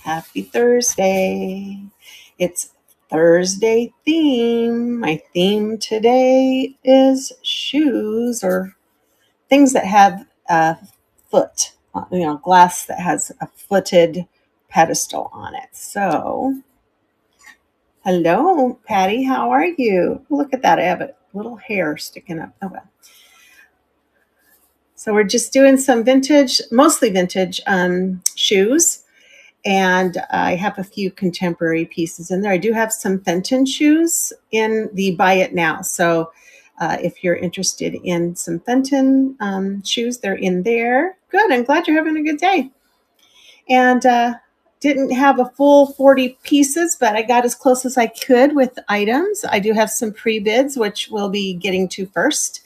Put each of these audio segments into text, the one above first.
Happy Thursday. It's Thursday theme. My theme today is shoes or things that have a foot, glass that has a footed pedestal on it. So, hello, Patty. How are you? Look at that. I have a little hair sticking up. Oh, well. So, we're just doing some vintage, mostly vintage shoes. And I have a few contemporary pieces in there. I do have some Fenton shoes in the Buy It Now. So if you're interested in some Fenton shoes, they're in there. Good. I'm glad you're having a good day. And didn't have a full 40 pieces, but I got as close as I could with items. I do have some pre-bids, which we'll be getting to first.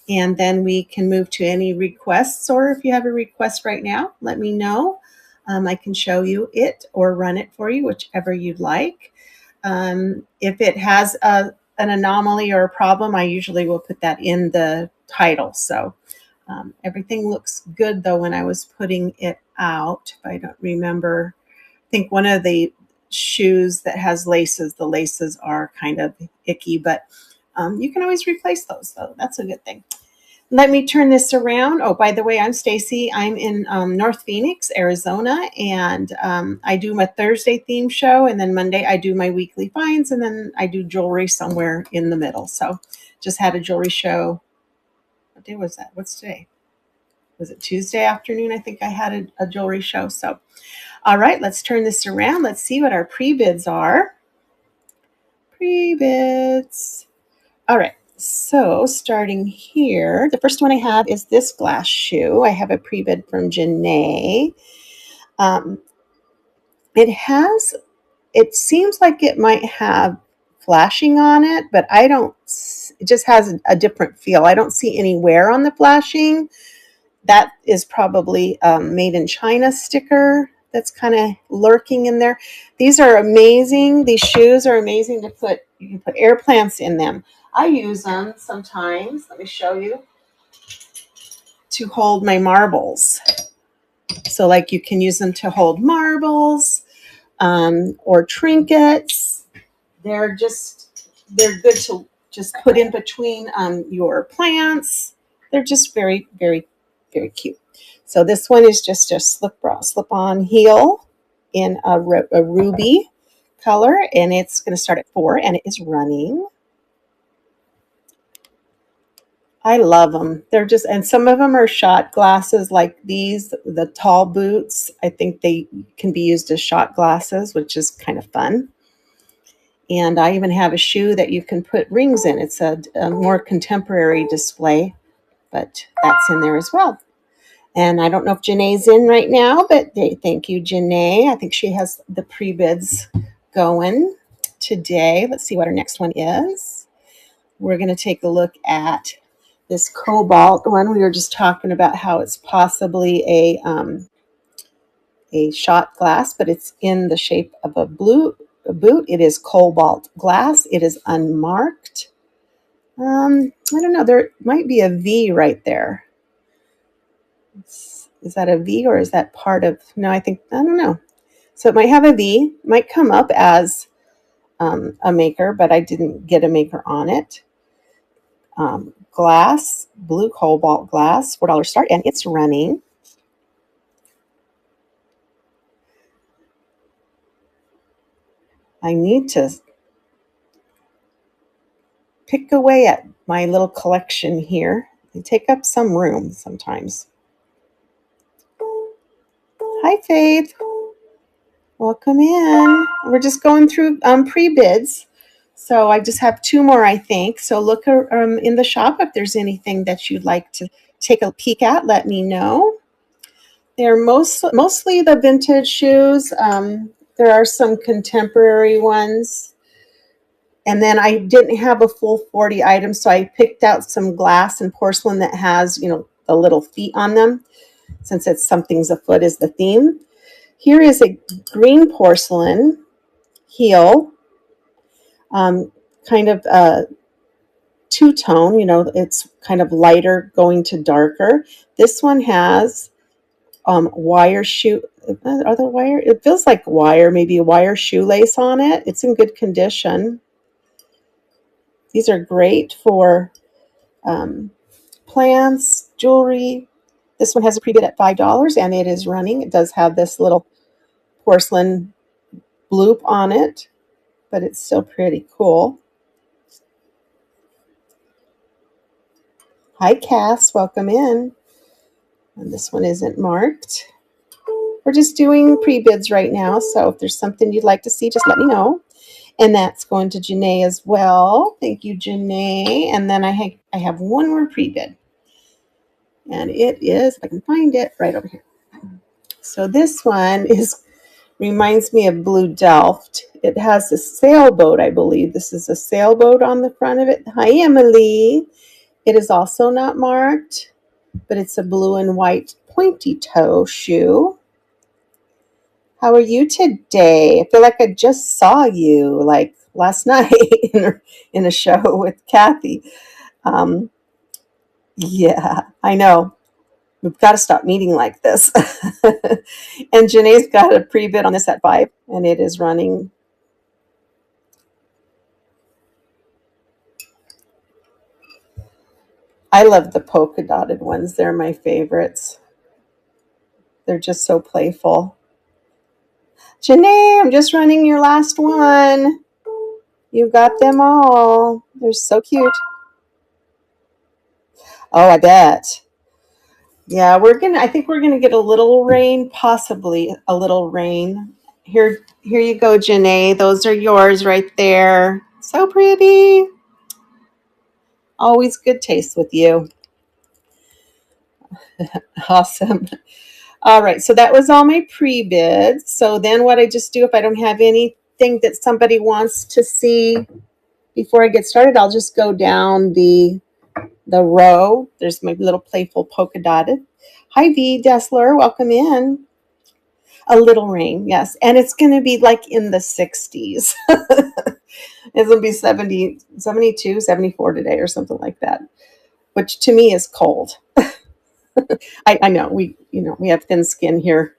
And then we can move to any requests, or if you have a request right now, let me know. I can show you it or run it for you, whichever you'd like. If it has an anomaly or a problem, I usually will put that in the title. So everything looks good, though, when I was putting it out. If I don't remember, I think one of the shoes that has laces, the laces are kind of icky, but you can always replace those, though. That's a good thing. Let me turn this around. Oh, by the way, I'm Stacy. I'm in North Phoenix, Arizona, and I do my Thursday theme show, and then Monday I do my weekly finds, and then I do jewelry somewhere in the middle. So just had a jewelry show. What day was that? What's today? Was it Tuesday afternoon? I think I had a jewelry show. So, all right, let's turn this around. Let's see what our pre-bids are. Pre-bids. All right. So starting here, the first one I have is this glass shoe. I have a pre-bid from Janae. It seems like it might have flashing on it, but it just has a different feel. I don't see any wear on the flashing. That is probably made in China sticker that's kind of lurking in there. These are amazing. These shoes are amazing to put. You can put air plants in them. I use them sometimes. Let me show you. To hold my marbles. So like you can use them to hold marbles or trinkets. They're good to just put in between your plants. They're just very, very, very cute. So this one is just a slip-on heel in a ruby color, and it's going to start at 4, and it is running. I love them. And some of them are shot glasses like these, the tall boots. I think they can be used as shot glasses, which is kind of fun. And I even have a shoe that you can put rings in. It's a more contemporary display, but that's in there as well. And I don't know if Janae's in right now, but thank you, Janae. I think she has the pre-bids going today. Let's see what our next one is. We're going to take a look at this cobalt one. We were just talking about how it's possibly a shot glass, but it's in the shape of a boot. It is cobalt glass. It is unmarked. I don't know. There might be a V right there. Is that a V or is that part of? No, I don't know. So it might have a V. It might come up as a maker, but I didn't get a maker on it. Glass, blue cobalt glass, $4 start, and it's running. I need to pick away at my little collection here. They take up some room sometimes. Hi, Faith. Welcome in. We're just going through pre-bids. So I just have 2 more, I think. So look in the shop if there's anything that you'd like to take a peek at. Let me know. They're mostly the vintage shoes. There are some contemporary ones. And then I didn't have a full 40 items, so I picked out some glass and porcelain that has, the little feet on them, since it's something's afoot is the theme. Here is a green porcelain heel, kind of two-tone, it's kind of lighter going to darker. This one has wire shoe. Are the wire? It feels like wire, maybe a wire shoelace on it. It's in good condition. These are great for plants, jewelry. This one has a pre-bid at $5 and it is running. It does have this little porcelain bloop on it, but it's still pretty cool. Hi, Cass. Welcome in. And this one isn't marked. We're just doing pre-bids right now, so if there's something you'd like to see, just let me know. And that's going to Janae as well. Thank you, Janae. And then I have one more pre-bid. And it is, if I can find it, right over here. So this one reminds me of Blue Delft. It has a sailboat, I believe. This is a sailboat on the front of it. Hi, Emily. It is also not marked, but it's a blue and white pointy toe shoe. How are you today? I feel like I just saw you like last night in a show with Kathy. Yeah, I know. We've got to stop meeting like this. And Janae's got a pre-bid on this at 5, and it is running. I love the polka dotted ones. They're my favorites. They're just so playful. Janae, I'm just running your last one. You got them all. They're so cute. Oh, I bet. Yeah, I think we're gonna get a little rain, possibly a little rain. Here you go, Janae. Those are yours right there. So pretty. Always good taste with you. Awesome. All right, so that was all my pre-bids. So then what I just do if I don't have anything that somebody wants to see before I get started, I'll just go down the row. There's my little playful polka dotted. Hi, V. Dessler. Welcome in. A little rain, yes. And it's going to be like in the 60s. It's going to be 70, 72, 74 today or something like that, which to me is cold. I know we have thin skin here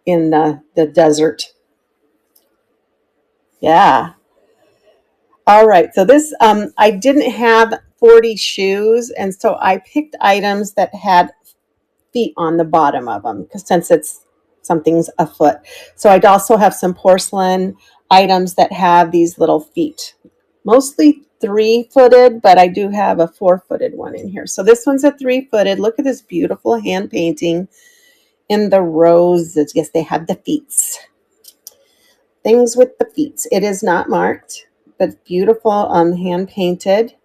in the desert. Yeah. All right. So this, I didn't have 40 shoes. And so I picked items that had feet on the bottom of them because since something's a foot. So I'd also have some porcelain items that have these little feet, mostly 3-footed, but I do have a 4-footed one in here. So this one's a 3-footed. Look at this beautiful hand painting in the roses. Yes, they have the feet. Things with the feet. It is not marked, but beautiful hand painted,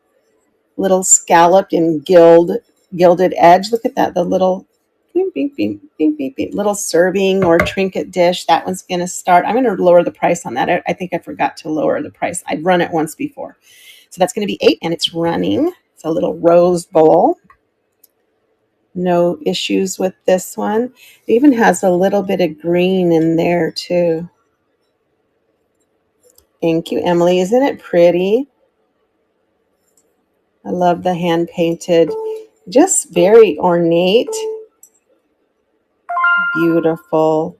little scalloped and gilded edge. Look at that, the little beep, beep, beep, beep, beep, beep, little serving or trinket dish. That one's going to start. I'm going to lower the price on that. I think I forgot to lower the price. I'd run it once before. So that's going to be 8 and it's running. It's a little rose bowl. No issues with this one. It even has a little bit of green in there too. Thank you, Emily. Isn't it pretty? I love the hand painted, just very ornate. Beautiful.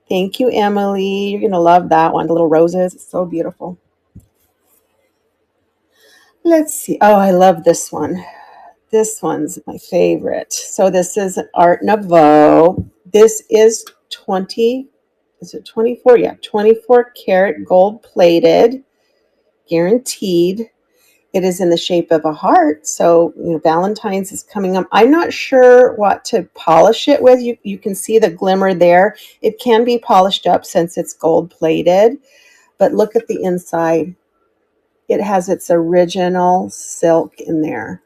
Thank you, Emily. You're going to love that one. The little roses. It's so beautiful. Let's see. Oh, I love this one. This one's my favorite. So this is Art Nouveau. This is 24? Yeah, 24 karat gold plated, guaranteed. It is in the shape of a heart. So, Valentine's is coming up. I'm not sure what to polish it with. You can see the glimmer there. It can be polished up since it's gold plated. But look at the inside. It has its original silk in there.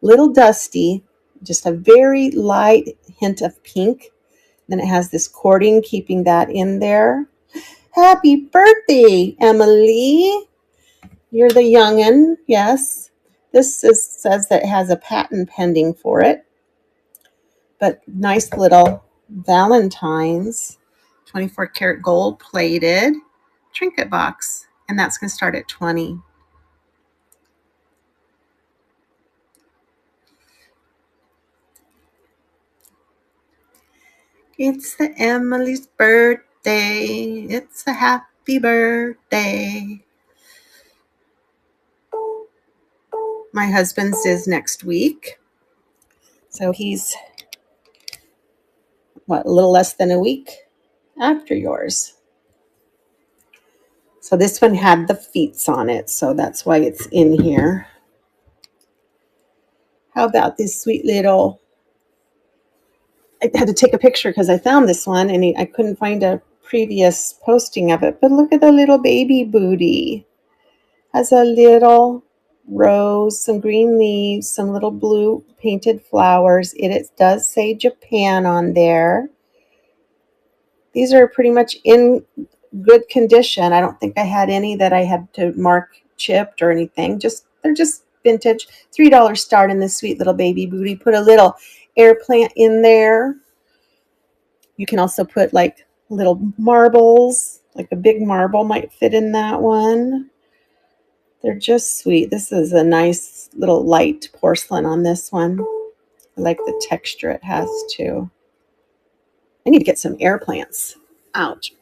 Little dusty, just a very light hint of pink. Then it has this cording keeping that in there. Happy birthday, Emily. You're the youngin', yes. This says that it has a patent pending for it. But nice little Valentine's, 24 karat gold plated trinket box. And that's going to start at 20. It's the Emily's birthday. It's a happy birthday. My husband's is next week. So he's, a little less than a week after yours. So this one had the feets on it, so that's why it's in here. How about this sweet little, I had to take a picture because I found this one and I couldn't find a previous posting of it, but look at the little baby booty. Has a little rose, some green leaves, some little blue painted flowers. It does say Japan on there. These are pretty much in good condition. I don't think I had any that I had to mark chipped or anything. They're just vintage. $3 start in this sweet little baby booty. Put a little air plant in there. You can also put like little marbles, like a big marble might fit in that one. They're just sweet. This is a nice little light porcelain on this one. I like the texture it has too. I need to get some air plants. Ouch.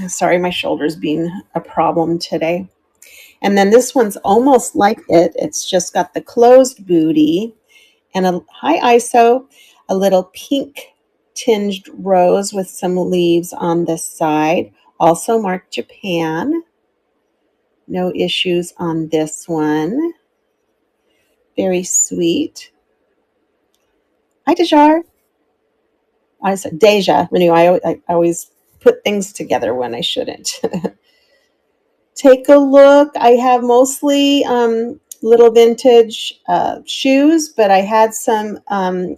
Sorry, my shoulder's being a problem today. And then this one's almost like it. It's just got the closed booty and a high ISO, a little pink tinged rose with some leaves on this side. Also marked Japan. No issues on this one. Very sweet. Hi, Dejar. I said Deja. I always put things together when I shouldn't. Take a look. I have mostly little vintage shoes, but I had some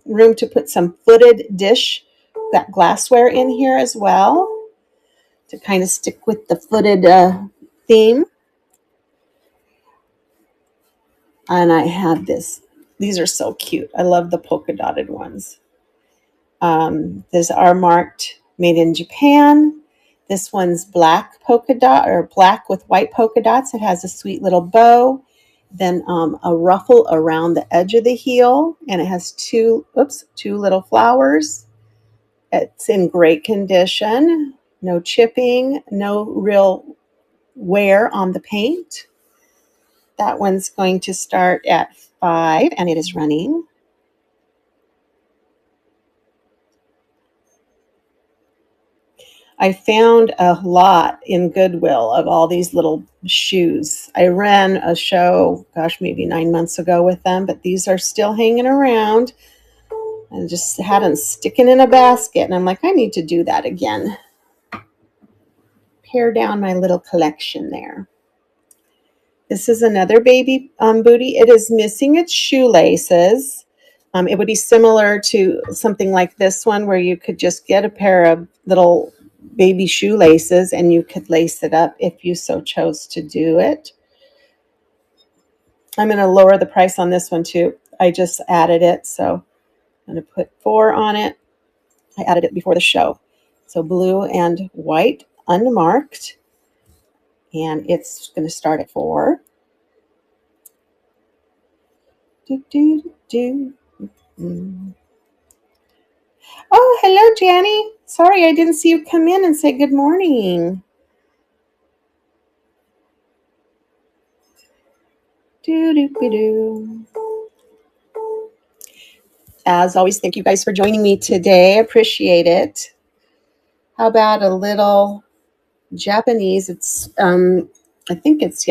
room to put some footed dish, that glassware in here as well to kind of stick with the footed theme. And I have this. These are so cute. I love the polka dotted ones. These are marked made in Japan. This one's black polka dot or black with white polka dots. It has a sweet little bow, then a ruffle around the edge of the heel, and it has two little flowers. It's in great condition. No chipping, no real wear on the paint. That one's going to start at $5 and it is running. I found a lot in Goodwill of all these little shoes. I ran a show, maybe 9 months ago with them, but these are still hanging around. I just had them sticking in a basket, and I'm like, I need to do that again. Pare down my little collection there. This is another baby booty. It is missing its shoelaces. It would be similar to something like this one where you could just get a pair of little baby shoelaces and you could lace it up if you so chose to do it. I'm going to lower the price on this one too. I just added it, so I'm going to put $4 on it. I added it before the show. So blue and white, unmarked, and it's going to start at $4. Oh, hello, Janny. Sorry, I didn't see you come in and say good morning. As always, thank you guys for joining me today. I appreciate it. How about a little Japanese? It's, I think it's,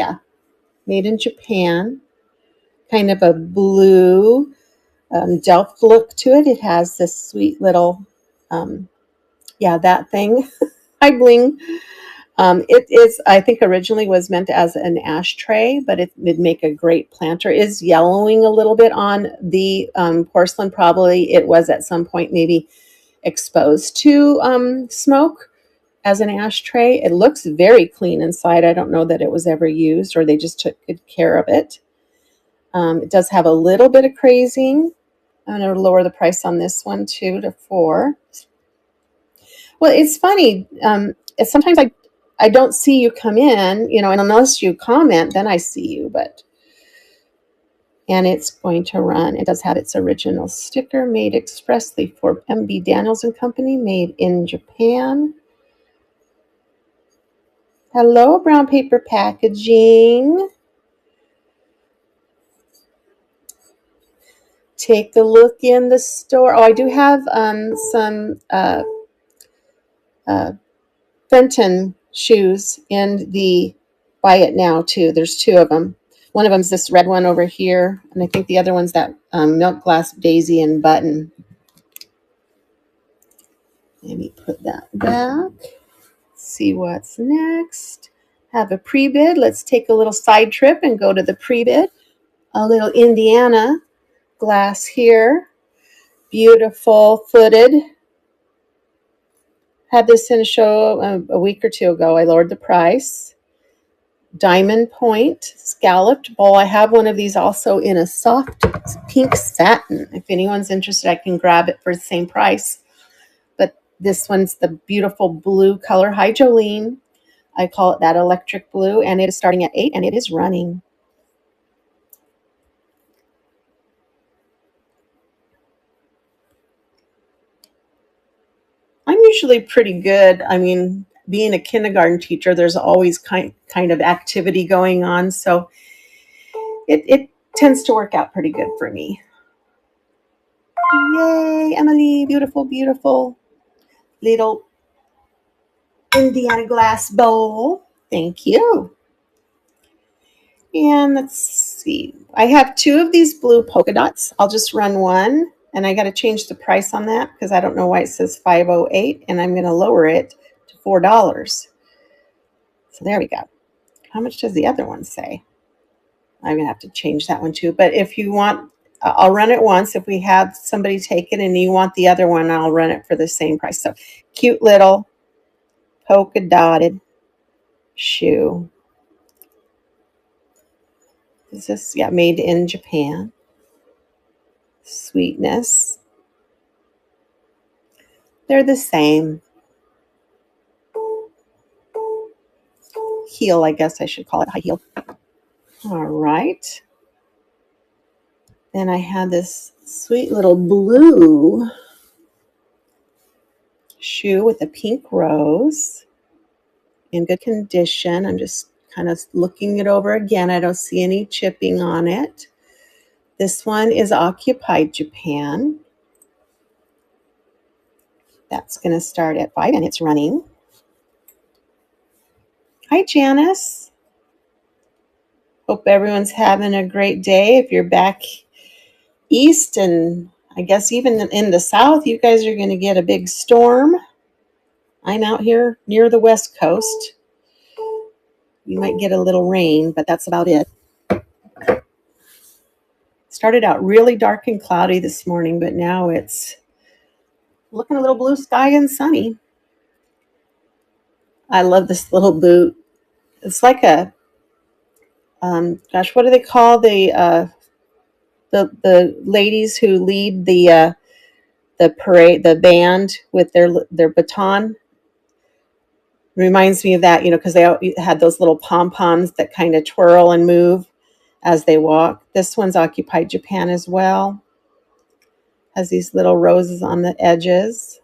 made in Japan. Kind of a blue Delft look to it. It has this sweet little, that thing. Hi, Bling. It is, I think, originally was meant as an ashtray, but it would make a great planter. It is yellowing a little bit on the porcelain. Probably it was at some point maybe exposed to smoke as an ashtray. It looks very clean inside. I don't know that it was ever used or they just took good care of it. It does have a little bit of crazing. I'm going to lower the price on this one too to $4. Well, it's funny. Sometimes I don't see you come in, and unless you comment, then I see you. But And it's going to run. It does have its original sticker, made expressly for MB Daniels and Company, made in Japan. Hello, brown paper packaging. Take a look in the store. Oh, I do have some Fenton shoes in the Buy It Now too. There's two of them. One of them's this red one over here, and I think the other one's that milk glass daisy and button. Let me put that back. See what's next. Have a pre-bid. Let's take a little side trip and go to the pre-bid. A little Indiana glass here. Beautiful footed. Had this in a show a week or two ago. I lowered the price. Diamond point scalloped bowl. I have one of these also in a soft pink satin. If anyone's interested, I can grab it for the same price. But this one's the beautiful blue color. Hi, Jolene. I call it that electric blue, and it is starting at 8, and it is running. I'm usually pretty good. I mean, being a kindergarten teacher, there's always kind of activity going on, so it tends to work out pretty good for me. Yay, Emily, beautiful, beautiful little Indiana glass bowl. Thank you. And let's see. I have 2 of these blue polka dots. I'll just run one, and I got to change the price on that because I don't know why it says $5.08, and I'm going to lower it to $4. So there we go. How much does the other one say? I'm going to have to change that one too. But if you want, I'll run it once. If we have somebody take it and you want the other one, I'll run it for the same price. So cute little polka dotted shoe. Is this, yeah, made in Japan. Sweetness. They're the same. Heel, I guess I should call it high heel. All right. Then I had this sweet little blue shoe with a pink rose in good condition. I'm just kind of looking it over again. I don't see any chipping on it. This one is Occupied Japan. That's going to start at 5, and it's running. Hi, Janice. Hope everyone's having a great day. If you're back east, and I guess even in the south, you guys are going to get a big storm. I'm out here near the west coast. You might get a little rain, but that's about it. Started out really dark and cloudy this morning, but now it's looking a little blue sky and sunny. I love this little boot. It's like a, gosh, what do they call the ladies who lead the parade, the band with their baton? Reminds me of that, because they had those little pom-poms that kind of twirl and move as they walk. This one's Occupied Japan as well. Has these little roses on the edges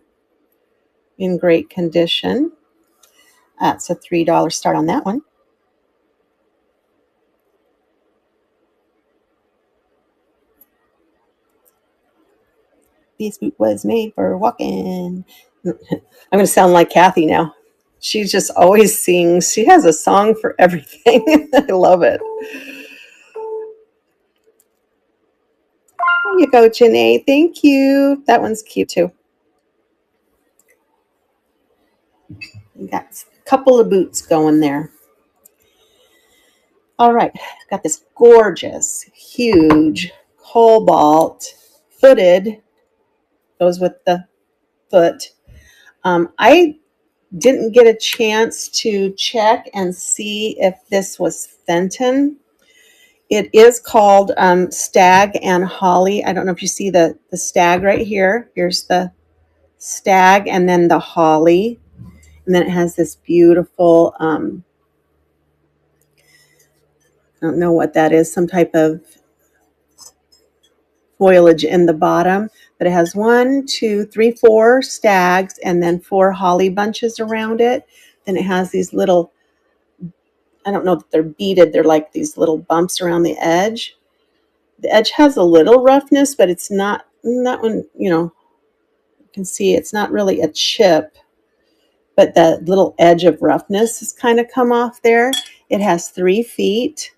in great condition. That's a $3 start on that one. This boot was made for walking. I'm going to sound like Kathy now. She just always sings. She has a song for everything. I love it. There you go, Janae. Thank you. That one's cute too. We got a couple of boots going there. All right. Got this gorgeous, huge cobalt footed. Goes with the foot. I didn't get a chance to check and see if this was Fenton. It is called Stag and Holly. I don't know if you see the stag right here. Here's the stag and then the holly. And then it has this beautiful, I don't know what that is, some type of foliage in the bottom, but it has 1, 2, 3, 4 stags and then 4 holly bunches around it. Then it has these little, I don't know if they're beaded, they're like these little bumps around the edge. The edge has a little roughness, but it's not one, you can see it's not really a chip, but that little edge of roughness has kind of come off there. It has 3 feet.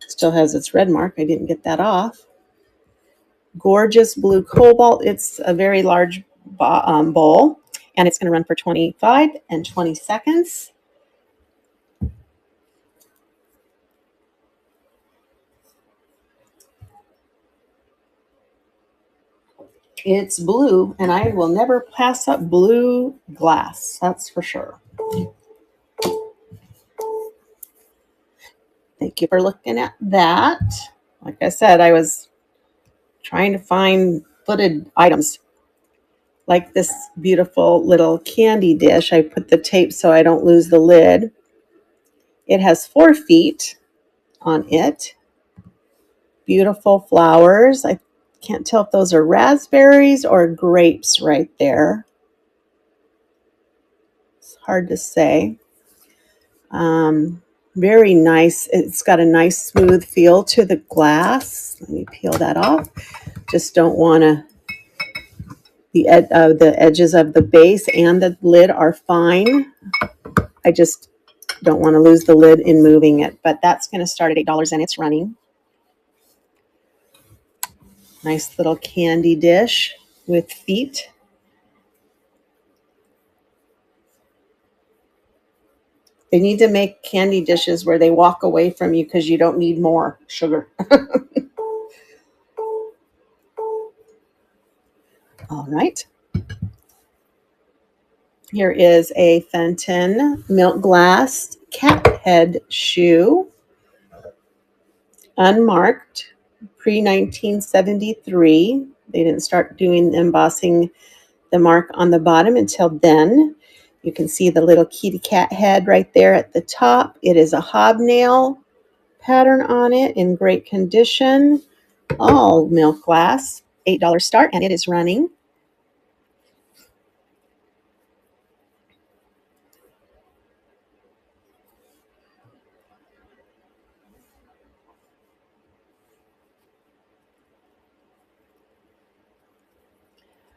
Still has its red mark. I didn't get that off. Gorgeous blue cobalt. It's a very large bowl, and it's going to run for 25 and 20 seconds. It's blue, and I will never pass up blue glass. That's for sure. Thank you for looking at that. Like I said, I was trying to find footed items like this beautiful little candy dish. I put the tape so I don't lose the lid. It has 4 feet on it. Beautiful flowers. I can't tell if those are raspberries or grapes right there. It's hard to say. Very nice. It's got a nice smooth feel to the glass. Let me peel that off. Just don't want to, the edges of the base and the lid are fine. I just don't want to lose the lid in moving it, but that's going to start at $8 and it's running. Nice little candy dish with feet. They need to make candy dishes where they walk away from you because you don't need more sugar. All right. Here is a Fenton milk glass cat head shoe. Unmarked, pre-1973. They didn't start doing embossing the mark on the bottom until then. You can see the little kitty cat head right there at the top. It is a hobnail pattern on it in great condition. All milk glass, $8 start, and it is running.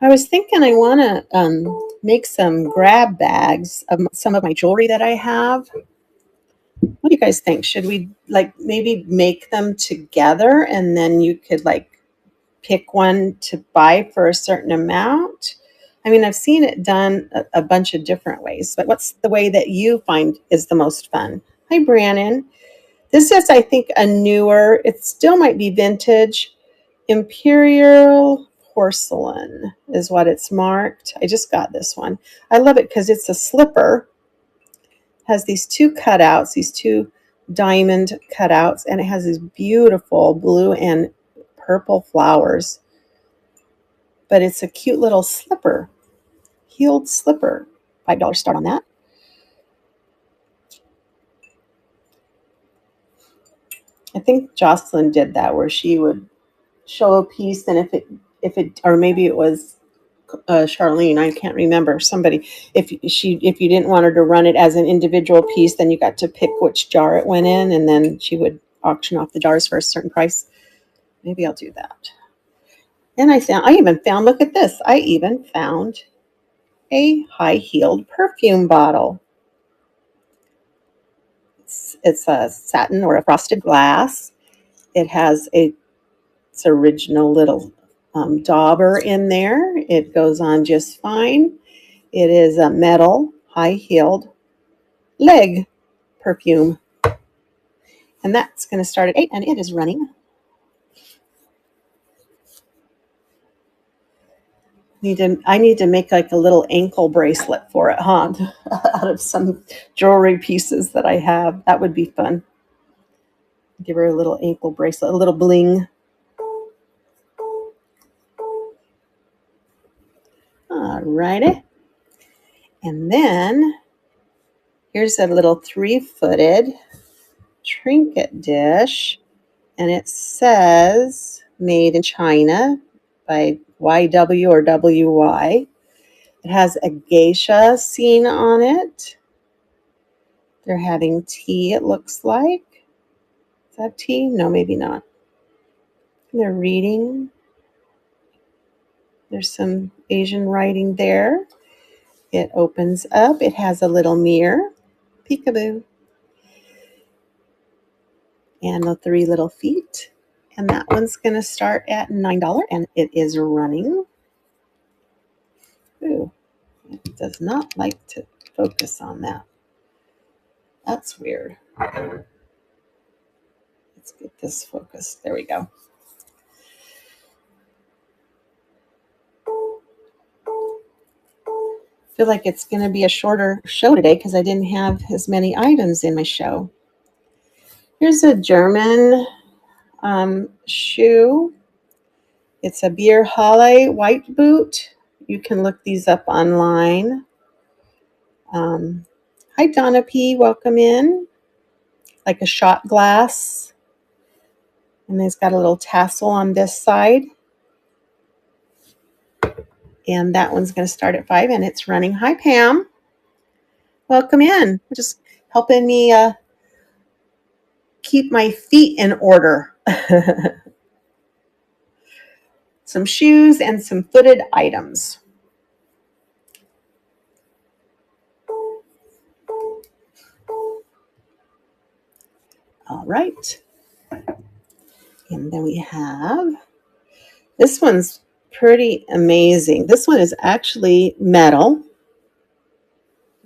I was thinking I want to make some grab bags of some of my jewelry that I have. What do you guys think? Should we maybe make them together and then you could pick one to buy for a certain amount? I mean, I've seen it done a bunch of different ways, but what's the way that you find is the most fun? Hi, Brannon. This is, I think, a newer, it still might be vintage, Imperial Porcelain is what it's marked. I just got this one. I love it because it's a slipper. Has these 2 cutouts, these 2 diamond cutouts, and it has these beautiful blue and purple flowers. But it's a cute little slipper, heeled slipper. $5 start on that. I think Jocelyn did that where she would show a piece, and if it or maybe it was Charlene, I can't remember, somebody, if you didn't want her to run it as an individual piece, then you got to pick which jar it went in, and then she would auction off the jars for a certain price. Maybe I'll do that. And I even found, look at this, I even found a high-heeled perfume bottle. It's a satin or a frosted glass. It has its original little dauber in there. It goes on just fine. It is a metal, high-heeled leg perfume. And that's going to start at 8, and it is running. I need to make like a little ankle bracelet for it, huh? Out of some jewelry pieces that I have. That would be fun. Give her a little ankle bracelet, a little bling. All righty. And then here's a little 3-footed trinket dish. And it says made in China by YW or WY. It has a geisha scene on it. They're having tea, it looks like. Is that tea? No, maybe not. They're reading. There's some Asian writing there. It opens up. It has a little mirror. Peekaboo. And the 3 little feet. And that one's going to start at $9, and it is running. Ooh, it does not like to focus on that. That's weird. Let's get this focused. There we go. I feel like it's going to be a shorter show today because I didn't have as many items in my show. Here's a German shoe. It's a Beer Halle white boot. You can look these up online. Hi, Donna P. Welcome in. Like a shot glass. And it's got a little tassel on this side. And that one's going to start at 5, and it's running. Hi, Pam. Welcome in. Just helping me keep my feet in order. Some shoes and some footed items. All right. And then we have, this one's pretty amazing. This one is actually metal.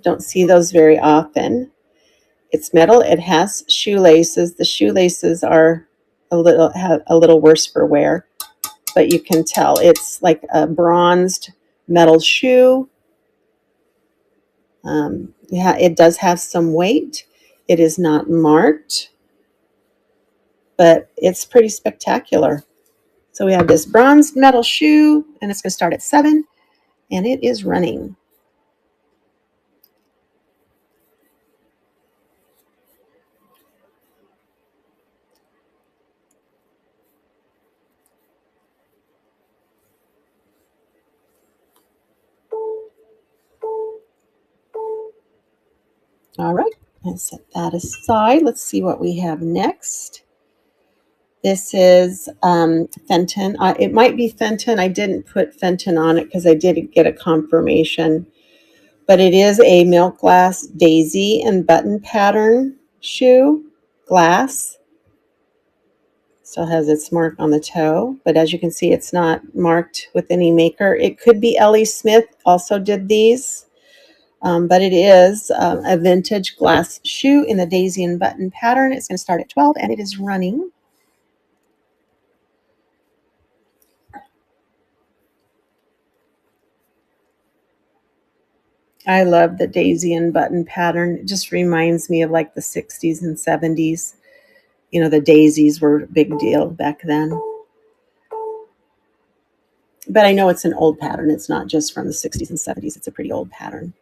Don't see those very often. It's metal. It has shoelaces. The shoelaces are a little worse for wear, but you can tell it's like a bronzed metal shoe. Yeah, it does have some weight. It is not marked, but it's pretty spectacular. So we have this bronzed metal shoe, and it's going to start at 7, and it is running. All right, let's set that aside. Let's see what we have next. This is Fenton. It might be Fenton. I didn't put Fenton on it because I didn't get a confirmation. But it is a milk glass daisy and button pattern shoe. Glass. Still has its mark on the toe. But as you can see, it's not marked with any maker. It could be Ellie Smith also did these. But it is a vintage glass shoe in the daisy and button pattern. It's going to start at 12, and it is running. I love the daisy and button pattern. It just reminds me of like the 60s and 70s. You know, the daisies were a big deal back then. But I know it's an old pattern. It's not just from the 60s and 70s. It's a pretty old pattern.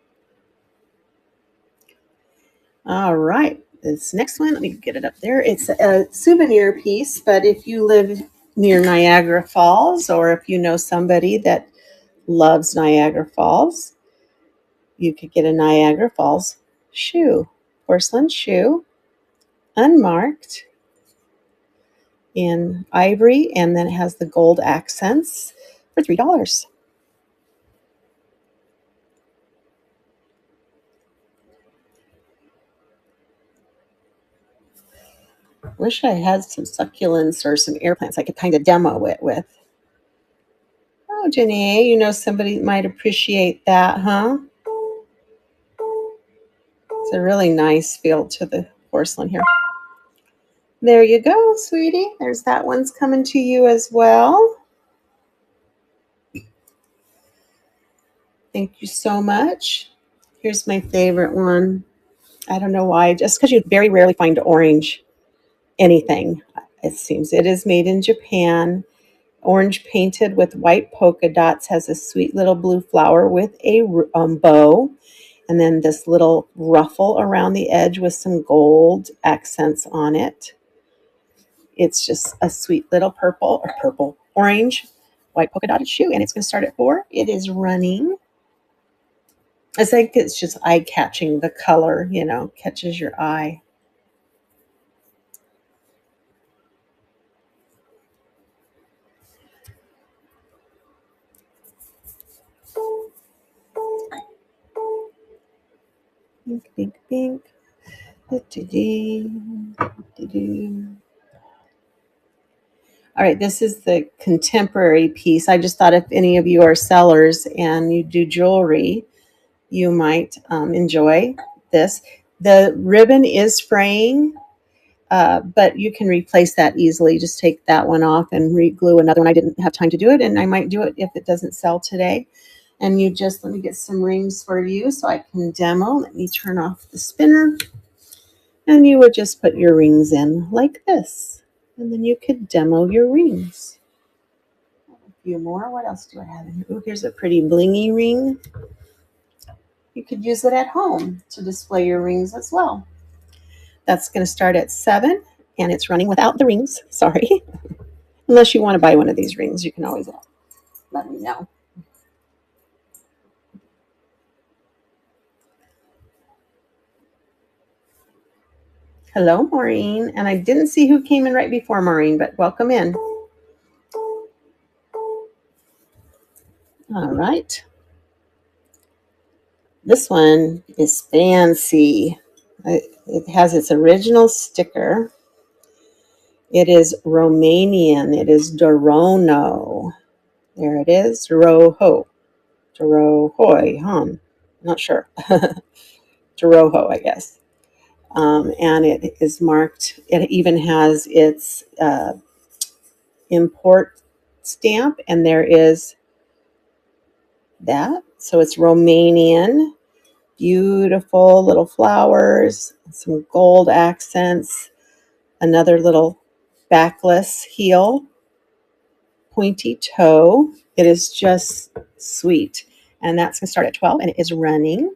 All right. This next one, let me get it up there. It's a souvenir piece, but if you live near Niagara Falls, or if you know somebody that loves Niagara Falls, you could get a Niagara Falls shoe, porcelain shoe, unmarked, in ivory, and then it has the gold accents for $3. Wish I had some succulents or some air plants I could kind of demo it with. Oh, Janae, you know somebody might appreciate that, huh? It's a really nice feel to the porcelain here. There you go, sweetie. There's that one's coming to you as well. Thank you so much. Here's my favorite one. I don't know why, just because you very rarely find orange anything, it seems. It is made in Japan. Orange painted with white polka dots, has a sweet little blue flower with a bow, and then this little ruffle around the edge with some gold accents on it. It's just a sweet little orange, white polka dotted shoe, and it's going to start at 4. It is running. I think it's just eye catching. The color, catches your eye. Pink, pink, pink. All right, this is the contemporary piece. I just thought if any of you are sellers and you do jewelry, you might enjoy this. The ribbon is fraying, but you can replace that easily. Just take that one off and re-glue another one. I didn't have time to do it, and I might do it if it doesn't sell today. And let me get some rings for you so I can demo. Let me turn off the spinner. And you would just put your rings in like this. And then you could demo your rings. A few more. What else do I have in here? Oh, here's a pretty blingy ring. You could use it at home to display your rings as well. That's going to start at 7, and it's running without the rings. Sorry. Unless you want to buy one of these rings, you can always let me know. Hello, Maureen. And I didn't see who came in right before Maureen, but welcome in. All right. This one is fancy. It has its original sticker. It is Romanian. It is Dorono. There it is. Dorohoi, not sure. Doroho, I guess. And it is marked. It even has its import stamp, and there is that. So it's Romanian. Beautiful little flowers, some gold accents, another little backless heel, pointy toe. It is just sweet. And that's going to start at 12, and it is running.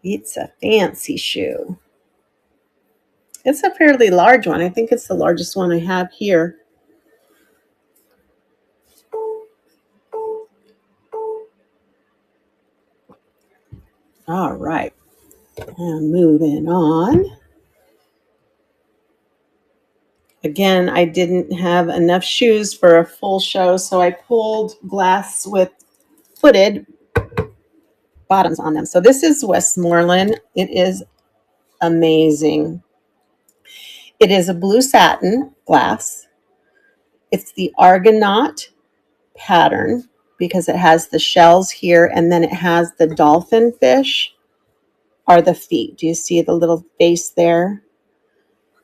It's a fancy shoe. It's a fairly large one. I think it's the largest one I have here. All right. And moving on. Again, I didn't have enough shoes for a full show, so I pulled glass with footed bottoms on them. So this is Westmoreland. It is amazing. It is a blue satin glass. It's the Argonaut pattern because it has the shells here, and then it has the dolphin fish are the feet. Do you see the little face there?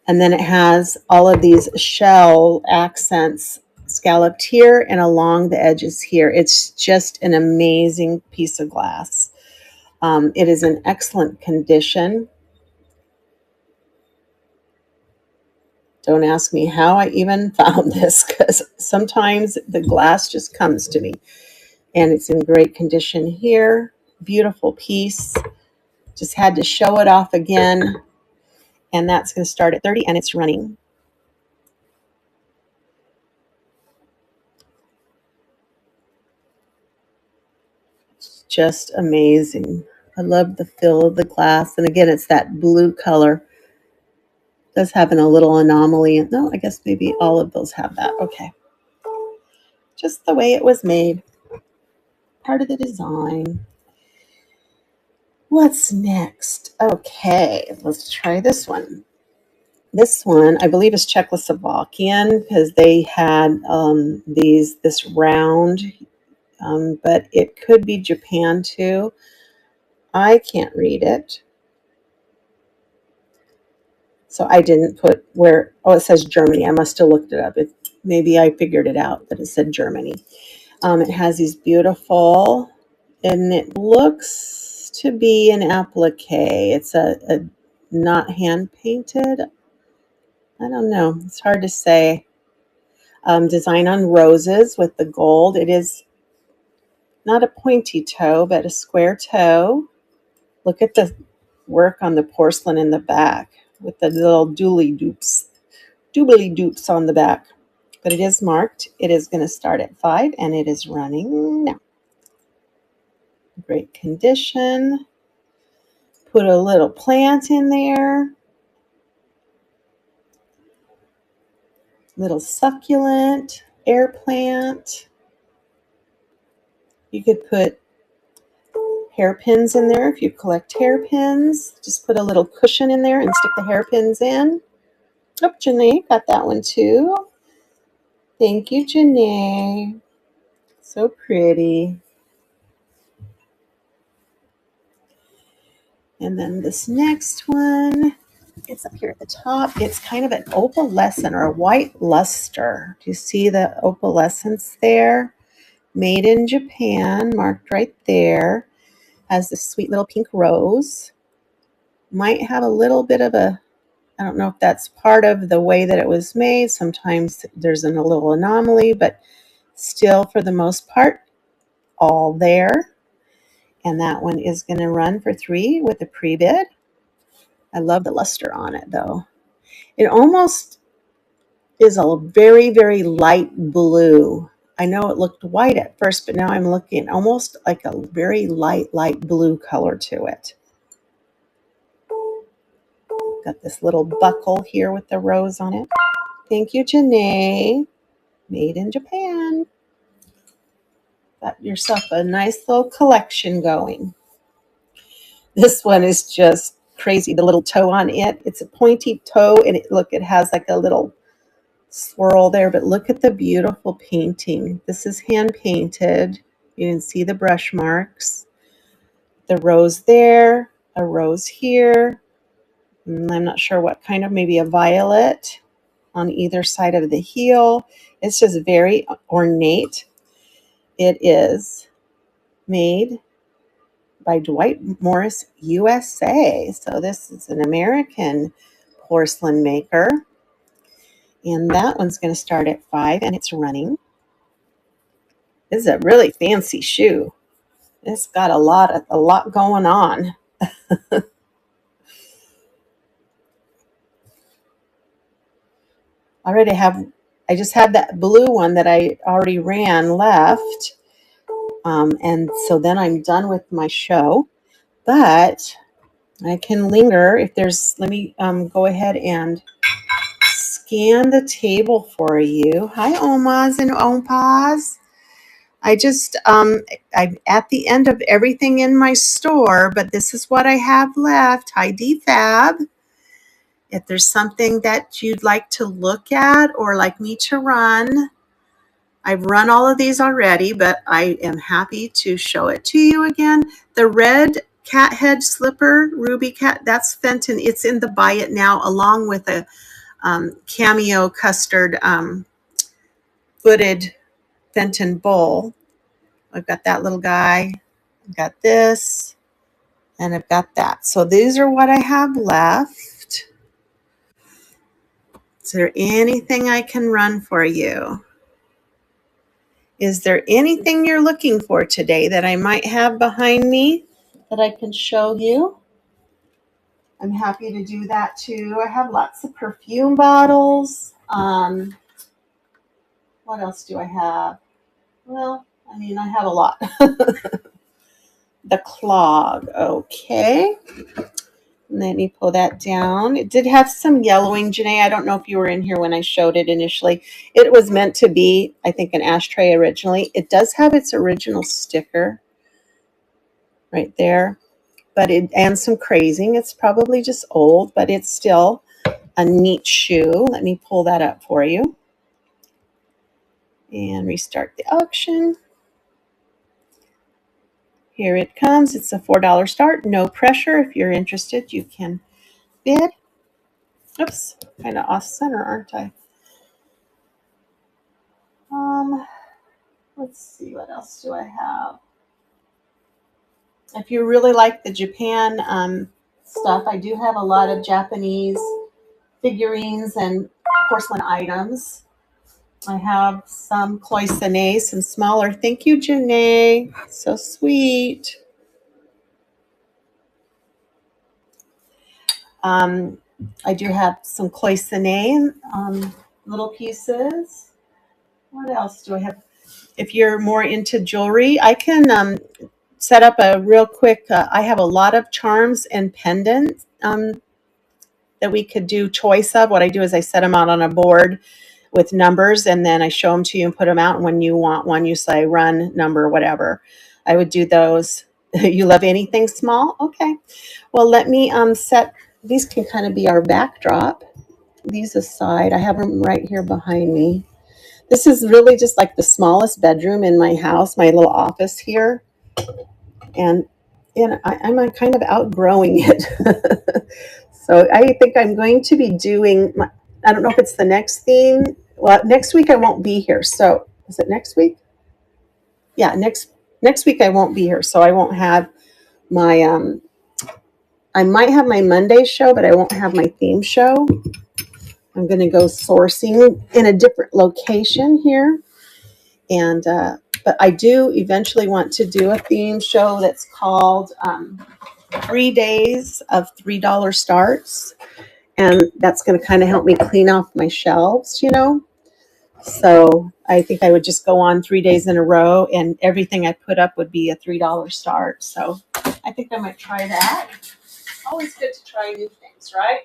And then it has all of these shell accents scalloped here and along the edges here. It's just an amazing piece of glass. It is in excellent condition. Don't ask me how I even found this, because sometimes the glass just comes to me. And it's in great condition here. Beautiful piece. Just had to show it off again. And that's going to start at 30, and it's running. It's just amazing. I love the feel of the glass. And again, it's that blue color. It does have a little anomaly. No, I guess maybe all of those have that. Okay. Just the way it was made. Part of the design. What's next? Okay, let's try this one. This one, I believe, is Czechoslovakian because they had this round, but it could be Japan too. I can't read it. So I didn't put where, it says Germany. I must have looked it up. Maybe I figured it out that it said Germany. It has these beautiful, and it looks to be an applique. It's a not hand painted. I don't know. It's hard to say. Design on roses with the gold. It is not a pointy toe, but a square toe. Look at the work on the porcelain in the back with the little doobly doops on the back. But it is marked. It is going to start at 5 and it is running now. Great condition. Put a little plant in there. Little succulent, air plant. You could put hairpins in there if you collect hairpins. Just put a little cushion in there and stick the hairpins in. Oh, Janae got that one too. Thank you, Janae. So pretty. And then this next one, it's up here at the top. It's kind of an opalescent or a white luster. Do you see the opalescence there? Made in Japan, marked right there. Has this sweet little pink rose. Might have a little bit of a, I don't know if that's part of the way that it was made. Sometimes there's a little anomaly, but still for the most part, all there. And that one is going to run for 3 with a pre-bid. I love the luster on it though. It almost is a very, very light blue. I know it looked white at first, but now I'm looking almost like a very light blue color to it. Got this little buckle here with the rose on it. Thank you, Janae. Made in Japan. Got yourself a nice little collection going. This one is just crazy. The little toe on it. It's a pointy toe, and it has like a little swirl there, but look at the beautiful painting. This is hand painted. You can see the brush marks. The rose there, a rose here. I'm not sure what kind of, maybe a violet on either side of the heel. It's just very ornate. It is made by Dwight Morris USA. So this is an American porcelain maker. And that one's going to start at 5 and it's running. This is a really fancy shoe. It's got a lot going on. I just had that blue one that I already ran left. And so then I'm done with my show. But I can linger if there's, let me go ahead and scan the table for you. Hi, Omas and Ompas. I'm at the end of everything in my store, but this is what I have left. Hi, DFab. If there's something that you'd like to look at or like me to run, I've run all of these already, but I am happy to show it to you again. The red cat head slipper, Ruby Cat, that's Fenton. It's in the Buy It Now along with a cameo custard footed Fenton bowl. I've got that little guy. I've got this, and I've got that. So these are what I have left. Is there anything I can run for you? Is there anything you're looking for today that I might have behind me that I can show you? I'm happy to do that too. I have lots of perfume bottles. What else do I have? Well, I mean, I have a lot. The clog, okay. Let me pull that down. It did have some yellowing, Janae. I don't know if you were in here when I showed it initially. It was meant to be, I think, an ashtray originally. It does have its original sticker right there, and some crazing. It's probably just old, but it's still a neat shoe. Let me pull that up for you and restart the auction. Here it comes. It's a $4 start. No pressure. If you're interested, you can bid. Oops, kind of off center, aren't I? Let's see, what else do I have? If you really like the Japan stuff, I do have a lot of Japanese figurines and porcelain items. I have some cloisonné, some smaller. Thank you, Janae. So sweet. I do have some cloisonne little pieces. What else do I have? If you're more into jewelry, I can set up a real quick. I have a lot of charms and pendants that we could do choice of. What I do is I set them out on a board with numbers, and then I show them to you and put them out. And when you want one, you say run number, whatever. I would do those. You love anything small? Okay. Well, let me set, these can kind of be our backdrop. These aside, I have them right here behind me. This is really just like the smallest bedroom in my house, my little office here. And I'm kind of outgrowing it. So I think I'm going to be doing, I don't know if it's the next theme. Well, next week I won't be here. So is it next week? Yeah, next week I won't be here. So I won't have my, I might have my Monday show, but I won't have my theme show. I'm going to go sourcing in a different location here. And, but I do eventually want to do a theme show that's called 3 days of $3 starts. And that's going to kind of help me clean off my shelves, you know. So I think I would just go on 3 days in a row, and everything I put up would be a $3 start. So I think I might try that. Always good to try new things, right?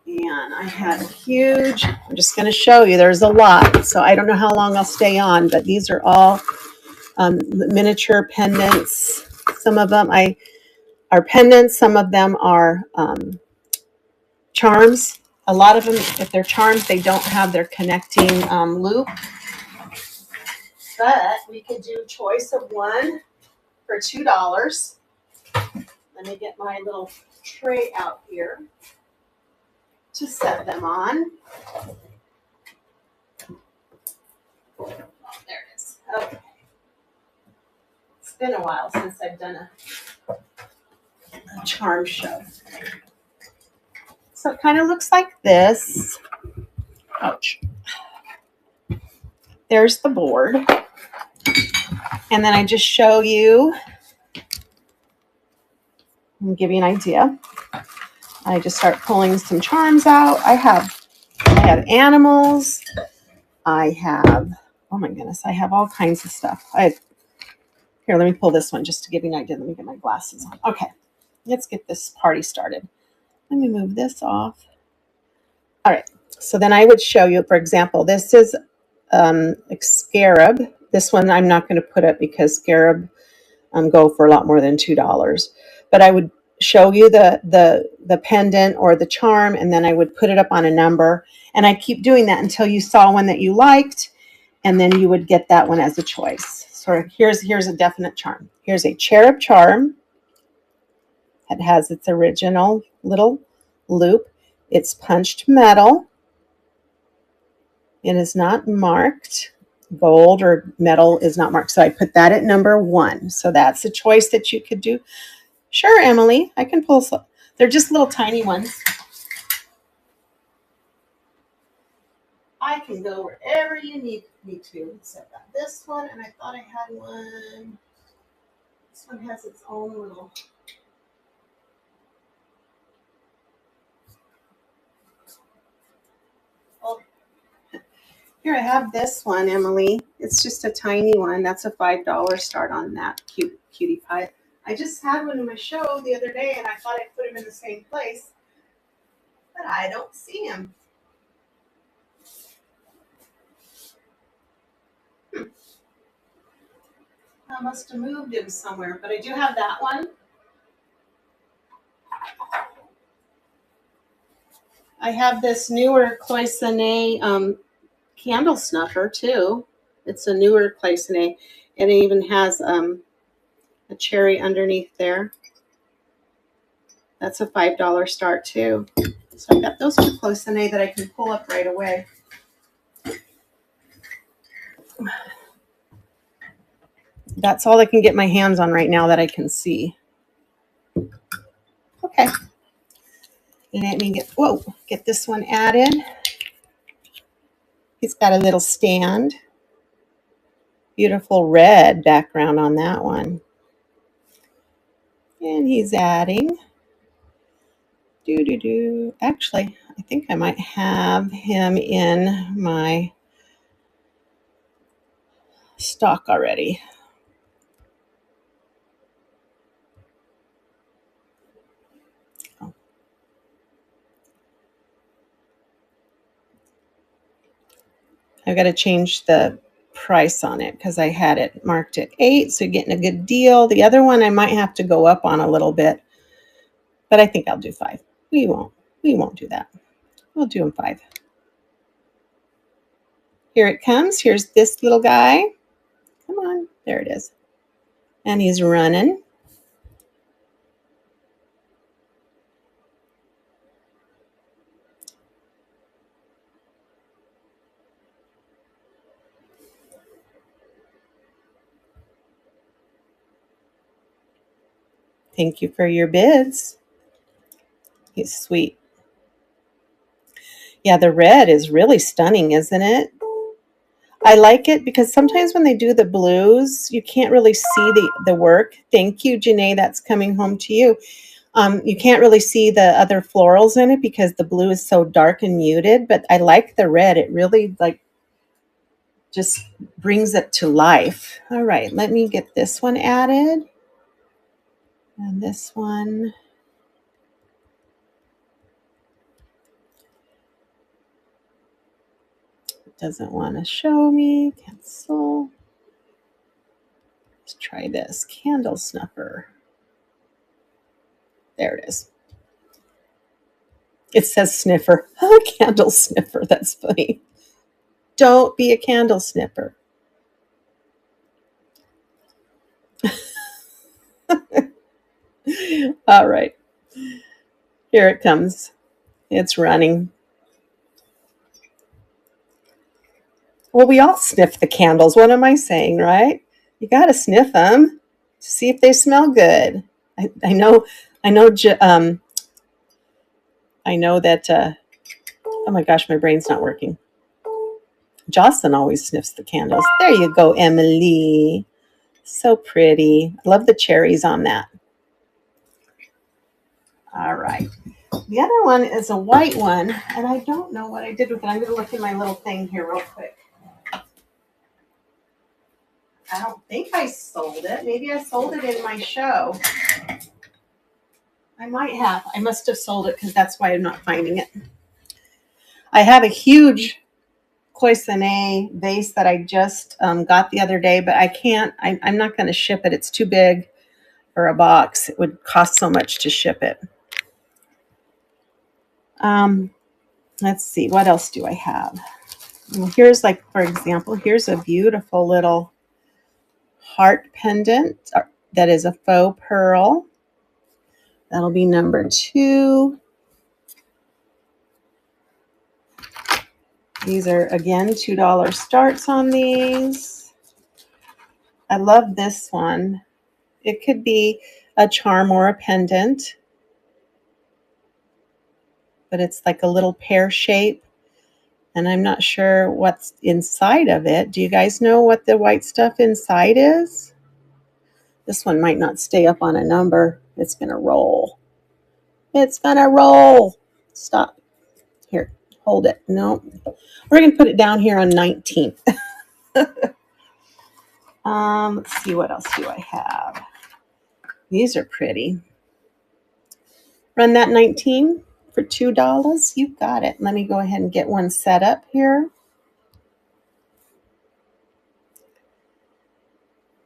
And I had a huge, I'm just going to show you, there's a lot. So I don't know how long I'll stay on, but these are all miniature pendants. Some of them are pendants, some of them are charms. A lot of them, if they're charms, they don't have their connecting loop. But we could do choice of one for $2. Let me get my little tray out here to set them on. Oh, there it is. Okay. It's been a while since I've done a charm show. So it kind of looks like this. Ouch. There's the board. And then I just show you and give you an idea. I just start pulling some charms out. I have animals. I have, oh my goodness, I have all kinds of stuff. Here, let me pull this one just to give you an idea. Let me get my glasses on. Okay, let's get this party started. Let me move this off. All right, so then I would show you, for example, this is a scarab. This one I'm not going to put up because scarab go for a lot more than $2. But I would show you the pendant or the charm, and then I would put it up on a number, and I keep doing that until you saw one that you liked, and then you would get that one as a choice. So here's a definite charm. Here's a cherub charm. It has its original little loop. It's punched metal. It is not marked. Gold or metal is not marked. So I put that at number 1. So that's a choice that you could do. Sure, Emily, I can pull some. They're just little tiny ones. I can go wherever you need me to. So I've got this one, and I thought I had one. This one has its own little. Oh, here I have this one, Emily. It's just a tiny one. That's a $5 start on that cutie pie. I just had one in my show the other day, and I thought I'd put him in the same place, but I don't see him. I must have moved him somewhere, but I do have that one. I have this newer cloisonne candle snuffer too. It's a newer cloisonne, and it even has a cherry underneath there. That's a $5 start too. So I've got those two cloisonne that I can pull up right away. That's all I can get my hands on right now that I can see. Okay. Let me get this one added. He's got a little stand. Beautiful red background on that one. And he's adding. Actually, I think I might have him in my stock already. Oh. I've got to change the price on it because I had it marked at 8, so you're getting a good deal. The other one I might have to go up on a little bit, but I think I'll do 5. We won't do that. We'll do them 5. Here it comes. Here's this little guy. Come on. There it is. And he's running. Thank you for your bids. He's sweet. Yeah, the red is really stunning, isn't it? I like it because sometimes when they do the blues, you can't really see the work. Thank you, Janae. That's coming home to you. You can't really see the other florals in it because the blue is so dark and muted, but I like the red. It really like just brings it to life. All right, let me get this one added. And this one. Doesn't want to show me. Cancel. Let's try this. Candle snuffer. There it is. It says sniffer. Candle sniffer. That's funny. Don't be a candle sniffer. All right. Here it comes. It's running. Well, we all sniff the candles. What am I saying, right? You got to sniff them to see if they smell good. I know that. Oh my gosh, my brain's not working. Jocelyn always sniffs the candles. There you go, Emily. So pretty. I love the cherries on that. All right. The other one is a white one, and I don't know what I did with it. I'm going to look in my little thing here real quick. I don't think I sold it. Maybe I sold it in my show. I might have. I must have sold it because that's why I'm not finding it. I have a huge Porcelain vase that I just got the other day, but I can't. I'm not going to ship it. It's too big for a box. It would cost so much to ship it. Let's see. What else do I have? Well, here's like, for example, here's a beautiful little heart pendant that is a faux pearl. That'll be number 2. These are, again, $2 starts on these. I love this one. It could be a charm or a pendant, but it's like a little pear shape, and I'm not sure what's inside of it. Do you guys know what the white stuff inside is? This one might not stay up on a number. It's going to roll. It's going to roll. Stop. Here, hold it. No. We're going to put it down here on 19. Let's see, what else do I have? These are pretty. Run that 19 for $2. You got it. Let me go ahead and get one set up here.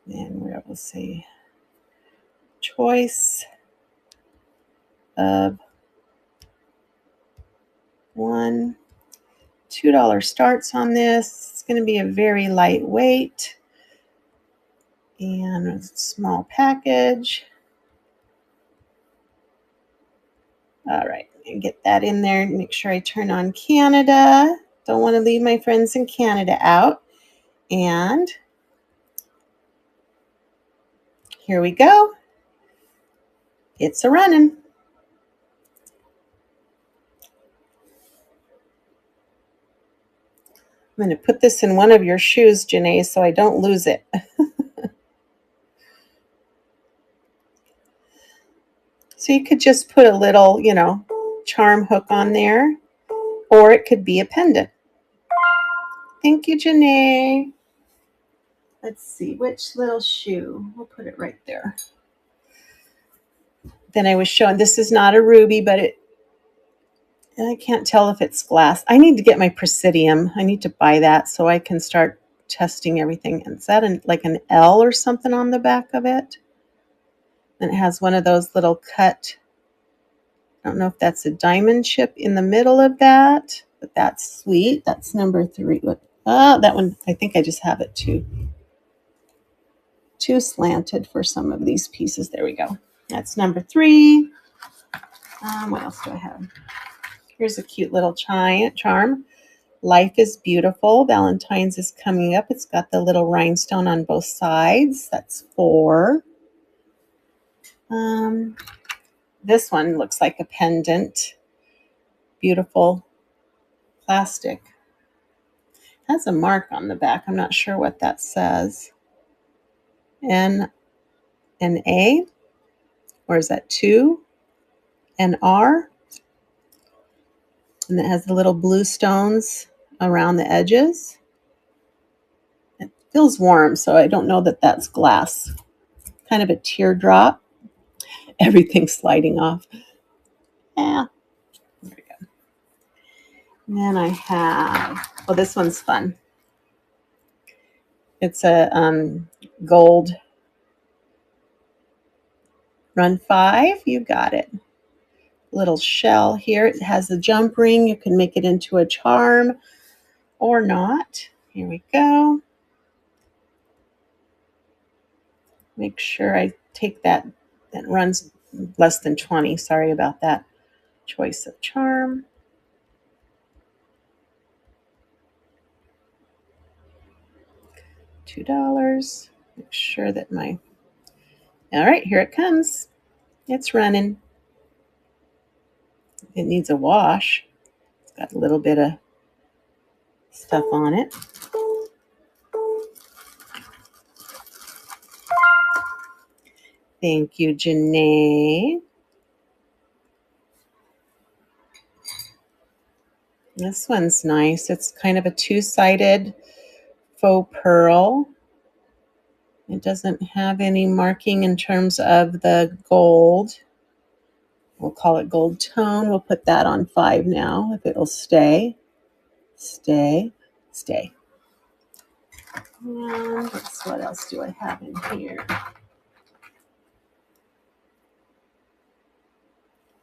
And we'll say choice of one. $2 starts on this. It's going to be a very lightweight and a small package. All right, and get that in there and make sure I turn on Canada. Don't want to leave my friends in Canada out. And here we go. It's a running. I'm going to put this in one of your shoes, Janae, so I don't lose it. So you could just put a little, charm hook on there, or it could be a pendant. Thank you, Janae. Let's see, which little shoe? We'll put it right there. Then I was showing, this is not a ruby, but I can't tell if it's glass. I need to get my Presidium. I need to buy that so I can start testing everything. Is that like an L or something on the back of it? And it has one of those little cut, I don't know if that's a diamond chip in the middle of that, but that's sweet. That's number 3. That one, I think I just have it too slanted for some of these pieces. There we go. That's number 3. What else do I have? Here's a cute little charm. Life is beautiful. Valentine's is coming up. It's got the little rhinestone on both sides. That's 4. This one looks like a pendant. Beautiful plastic. Has a mark on the back. I'm not sure what that says. N-A? Or is that 2? N-R? And it has the little blue stones around the edges. It feels warm, so I don't know that that's glass. Kind of a teardrop. Everything's sliding off. Yeah. There we go. And then I have, oh, this one's fun. It's a gold Run 5. You got it. Little shell here. It has a jump ring. You can make it into a charm or not. Here we go. Make sure I take that runs less than 20. Sorry about that. Choice of charm. $2. Make sure that all right, here it comes. It's running. It needs a wash. It's got a little bit of stuff on it. Thank you, Janae. This one's nice. It's kind of a 2-sided faux pearl. It doesn't have any marking in terms of the gold. We'll call it gold tone. We'll put that on 5 now, if it'll stay. Stay. And what else do I have in here?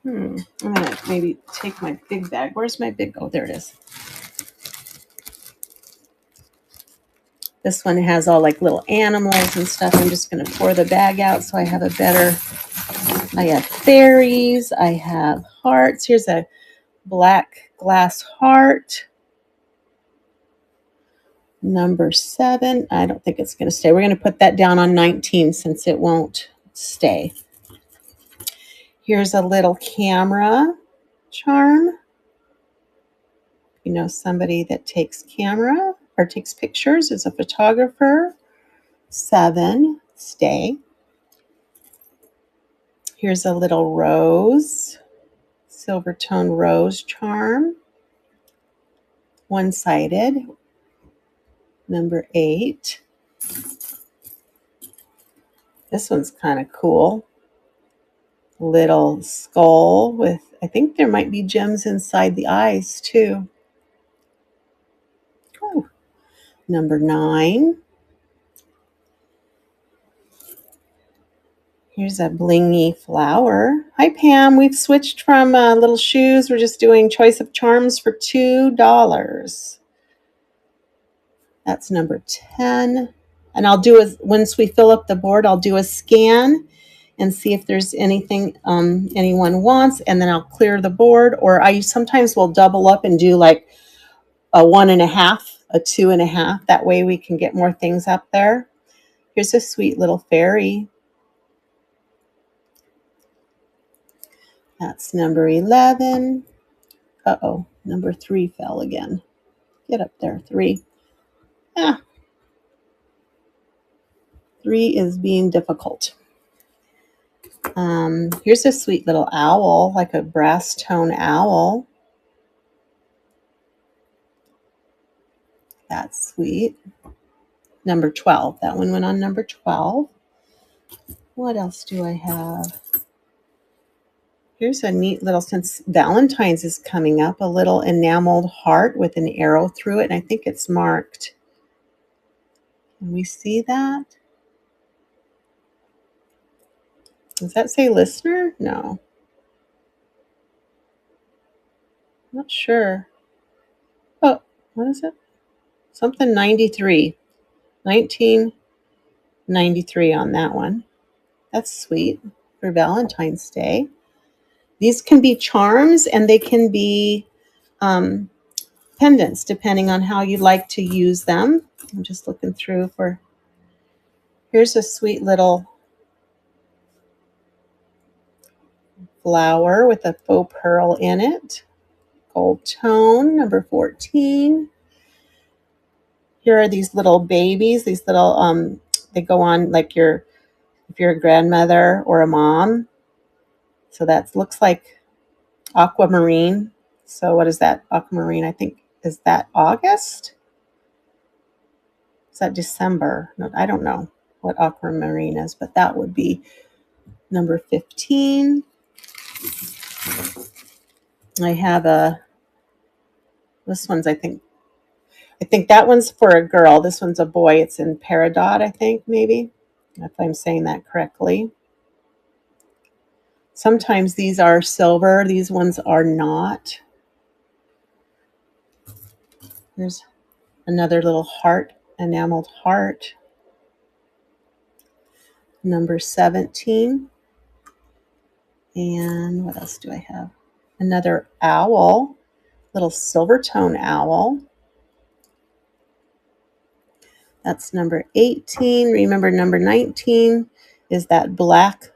I'm going to maybe take my big bag. Where's my big? Oh, there it is. This one has all like little animals and stuff. I'm just going to pour the bag out so I have a better. I have fairies. I have hearts. Here's a black glass heart. Number 7. I don't think it's going to stay. We're going to put that down on 19 since it won't stay. Here's a little camera charm. You know, somebody that takes camera or takes pictures is a photographer. 7. Stay. Here's a little rose. Silver tone rose charm. 1-sided. Number 8. This one's kind of cool. Little skull with, I think there might be gems inside the eyes too. Oh, number 9. Here's a blingy flower. Hi, Pam. We've switched from little shoes. We're just doing choice of charms for $2. That's number 10. And I'll do once we fill up the board, I'll do a scan and see if there's anything anyone wants, and then I'll clear the board. Or I sometimes will double up and do like a 1.5, a 2.5. That way we can get more things up there. Here's a sweet little fairy. That's number 11. Uh-oh, number 3 fell again. Get up there, 3. 3 is being difficult. Here's a sweet little owl, like a brass tone owl. That's sweet. Number 12. That one went on number 12. What else do I have? Here's a neat little, since Valentine's is coming up, a little enameled heart with an arrow through it, and I think it's marked. Can we see that? Does that say listener? No. Not sure. Oh, what is it? Something 93. 1993 on that one. That's sweet for Valentine's Day. These can be charms and they can be pendants, depending on how you'd like to use them. I'm just looking through for, here's a sweet little flower with a faux pearl in it. Gold tone, number 14. Here are these little babies, these little, they go on like if you're a grandmother or a mom. So that looks like aquamarine. So what is that? Aquamarine, I think, is that August? Is that December? No, I don't know what aquamarine is, but that would be number 15. I have this one's, I think that one's for a girl. This one's a boy. It's in Peridot, I think, maybe, if I'm saying that correctly. Sometimes these are silver. These ones are not. There's another little heart, enameled heart. Number 17. And what else do I have? Another owl, little silver tone owl. That's number 18. Remember, number 19 is that black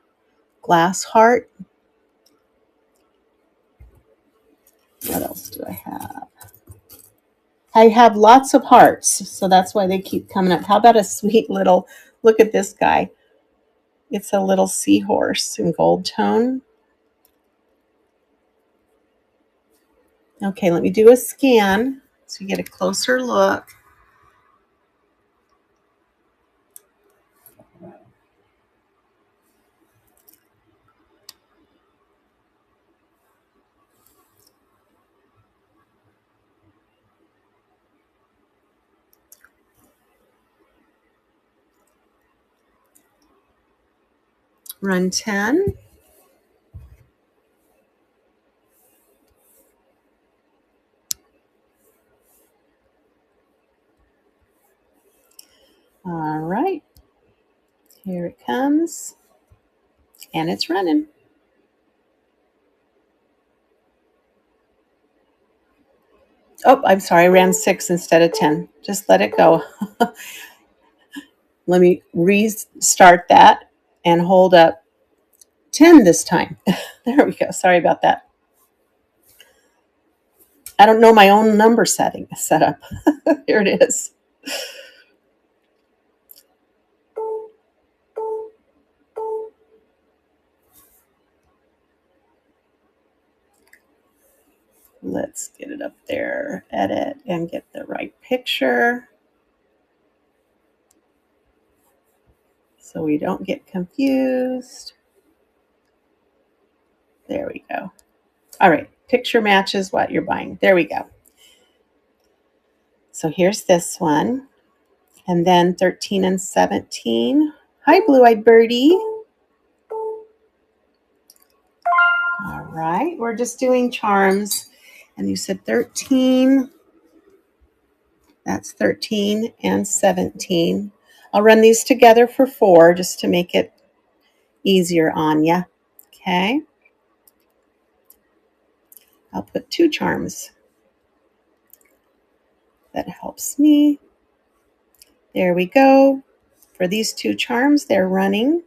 glass heart. What else do I have? I have lots of hearts, so that's why they keep coming up. How about a sweet little, look at this guy. It's a little seahorse in gold tone. Okay, let me do a scan so you get a closer look. Run 10. All right, here it comes, and it's running. Oh, I'm sorry, I ran 6 instead of 10. Just let it go. Let me restart that and hold up 10 this time. There we go. Sorry about that. I don't know my own number setup. Here it is. Let's get it up there, edit, and get the right picture so we don't get confused. There we go. All right, picture matches what you're buying. There we go. So here's this one. And then 13 and 17. Hi, blue-eyed birdie. All right, we're just doing charms. And you said 13. That's 13 and 17. I'll run these together for 4 just to make it easier on you. Okay. I'll put 2 charms. That helps me. There we go. For these 2 charms, they're running.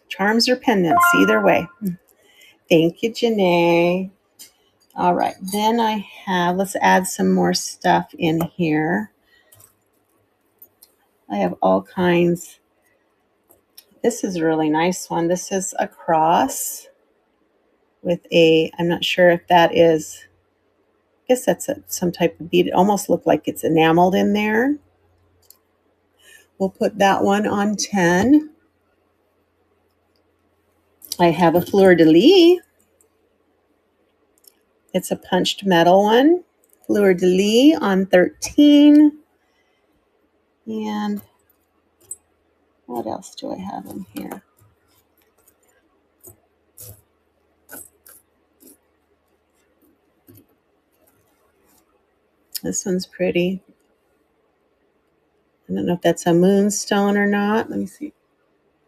Charms or pendants, either way. Thank you, Janae. All right, then let's add some more stuff in here. I have all kinds. This is a really nice one. This is a cross with I'm not sure if that is, I guess that's some type of bead. It almost looked like it's enameled in there. We'll put that one on 10. I have a fleur-de-lis. It's a punched metal one. Fleur-de-lis on 13. And what else do I have in here? This one's pretty. I don't know if that's a moonstone or not. Let me see.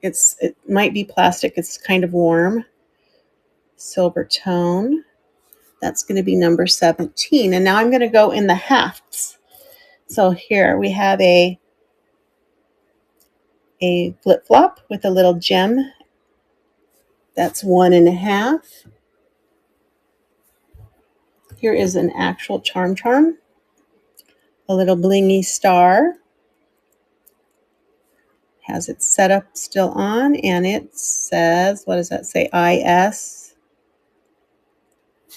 It might be plastic. It's kind of warm. Silver tone. That's going to be number 17. And now I'm going to go in the halves. So here we have a flip-flop with a little gem. That's 1.5. Here is an actual charm. A little blingy star. Has its setup still on, and it says, what does that say? IS.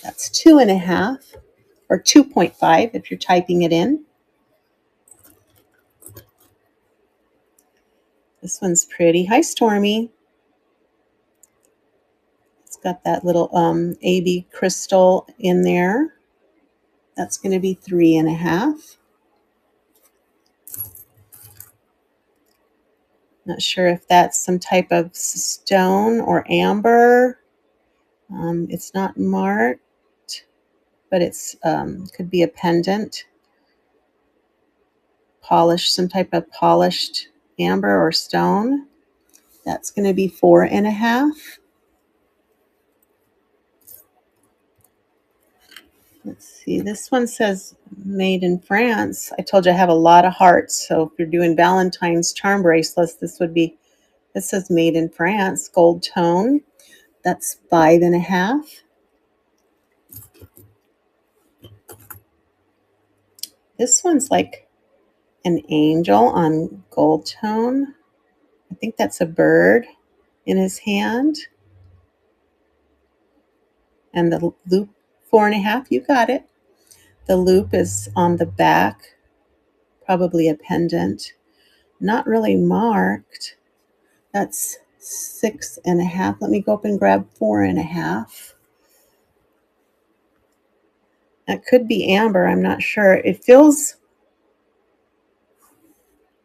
That's 2.5 or 2.5 if you're typing it in. This one's pretty. Hi, Stormy. It's got that little AB crystal in there. That's going to be 3.5. Not sure if that's some type of stone or amber. It's not marked, but it's could be a pendant. Polished, some type of polished amber or stone. That's going to be 4.5. Let's see, this one says made in France. I told you I have a lot of hearts, so if you're doing Valentine's charm bracelets, this says made in France, gold tone. That's 5.5. This one's like an angel on gold tone. I think that's a bird in his hand. And the loop, 4.5, you got it. The loop is on the back, probably a pendant. Not really marked. That's 6.5. Let me go up and grab 4.5. That could be amber. I'm not sure. It feels,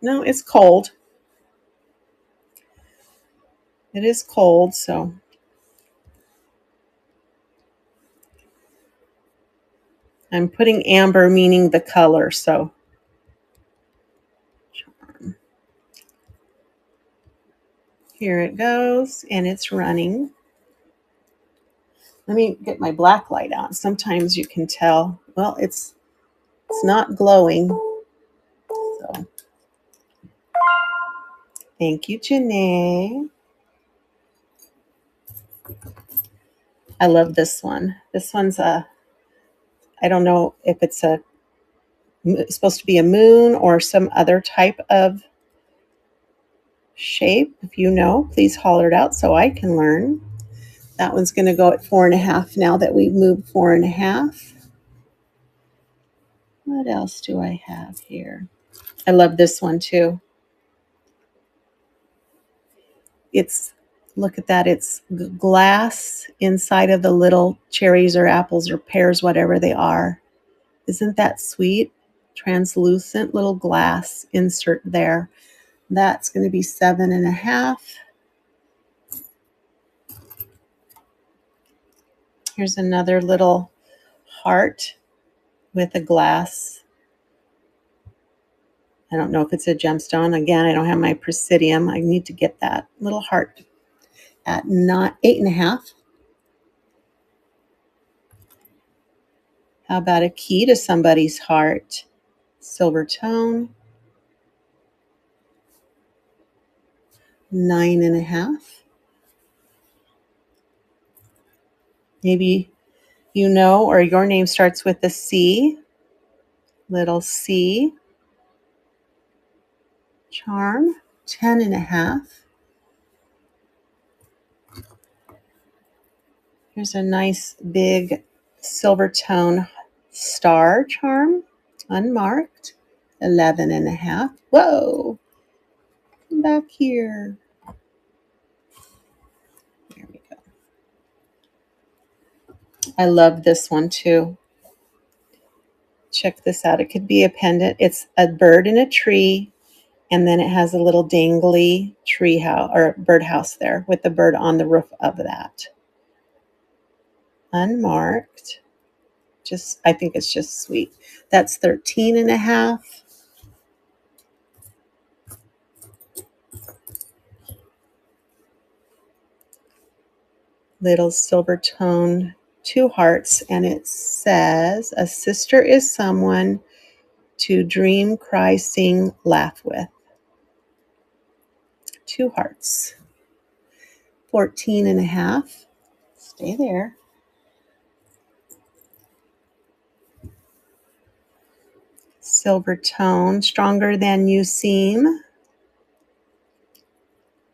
no, it's cold. It is cold, so I'm putting amber meaning the color, so charm. Here it goes, and it's running. Let me get my black light on. Sometimes you can tell. Well, it's not glowing. So thank you, Janae. I love this one. This one's I don't know if it's supposed to be a moon or some other type of shape. If you know, please holler it out so I can learn. That one's going to go at 4.5 now that we've moved 4.5. What else do I have here? I love this one too. Look at that. It's glass inside of the little cherries or apples or pears, whatever they are. Isn't that sweet? Translucent little glass insert there. That's going to be 7.5. Here's another little heart with a glass. I don't know if it's a gemstone. Again, I don't have my presidium. I need to get that little heart at 8.5. How about a key to somebody's heart? Silver tone. 9.5. Maybe you know, or your name starts with a C, little C charm, 10.5. Here's a nice big silver tone star charm, unmarked, 11.5. Whoa, come back here. There we go. I love this one too. Check this out. It could be a pendant. It's a bird in a tree, and then it has a little dangly tree house or birdhouse there with the bird on the roof of that. Unmarked. Just, I think it's just sweet. That's 13.5. Little silver tone, 2 hearts, and it says, a sister is someone to dream, cry, sing, laugh with. 2 hearts. 14.5. Stay there. Silver tone, stronger than you seem.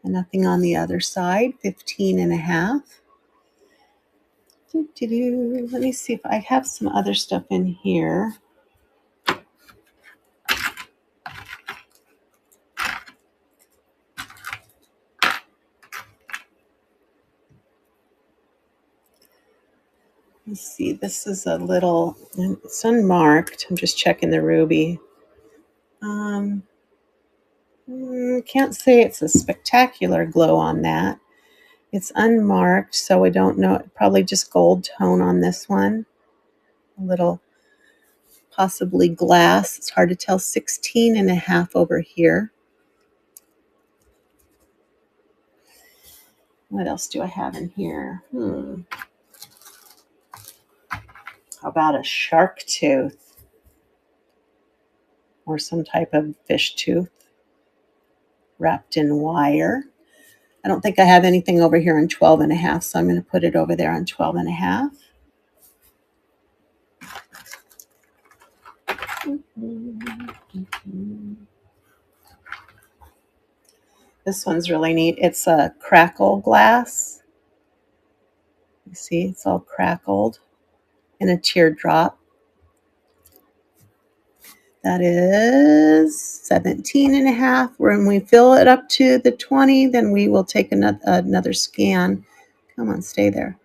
And nothing on the other side. 15.5. Let me see if I have some other stuff in here. Let's see, this is a little, it's unmarked. I'm just checking the ruby. Can't say it's a spectacular glow on that. It's unmarked, so I don't know. Probably just gold tone on this one. A little possibly glass. It's hard to tell. 16.5 over here. What else do I have in here? How about a shark tooth? Or some type of fish tooth wrapped in wire. I don't think I have anything over here on 12.5, so I'm going to put it over there on 12.5. This one's really neat. It's a crackle glass. You see, it's all crackled in a teardrop. That is 17.5. When we fill it up to the 20, then we will take another scan. Come on, stay there.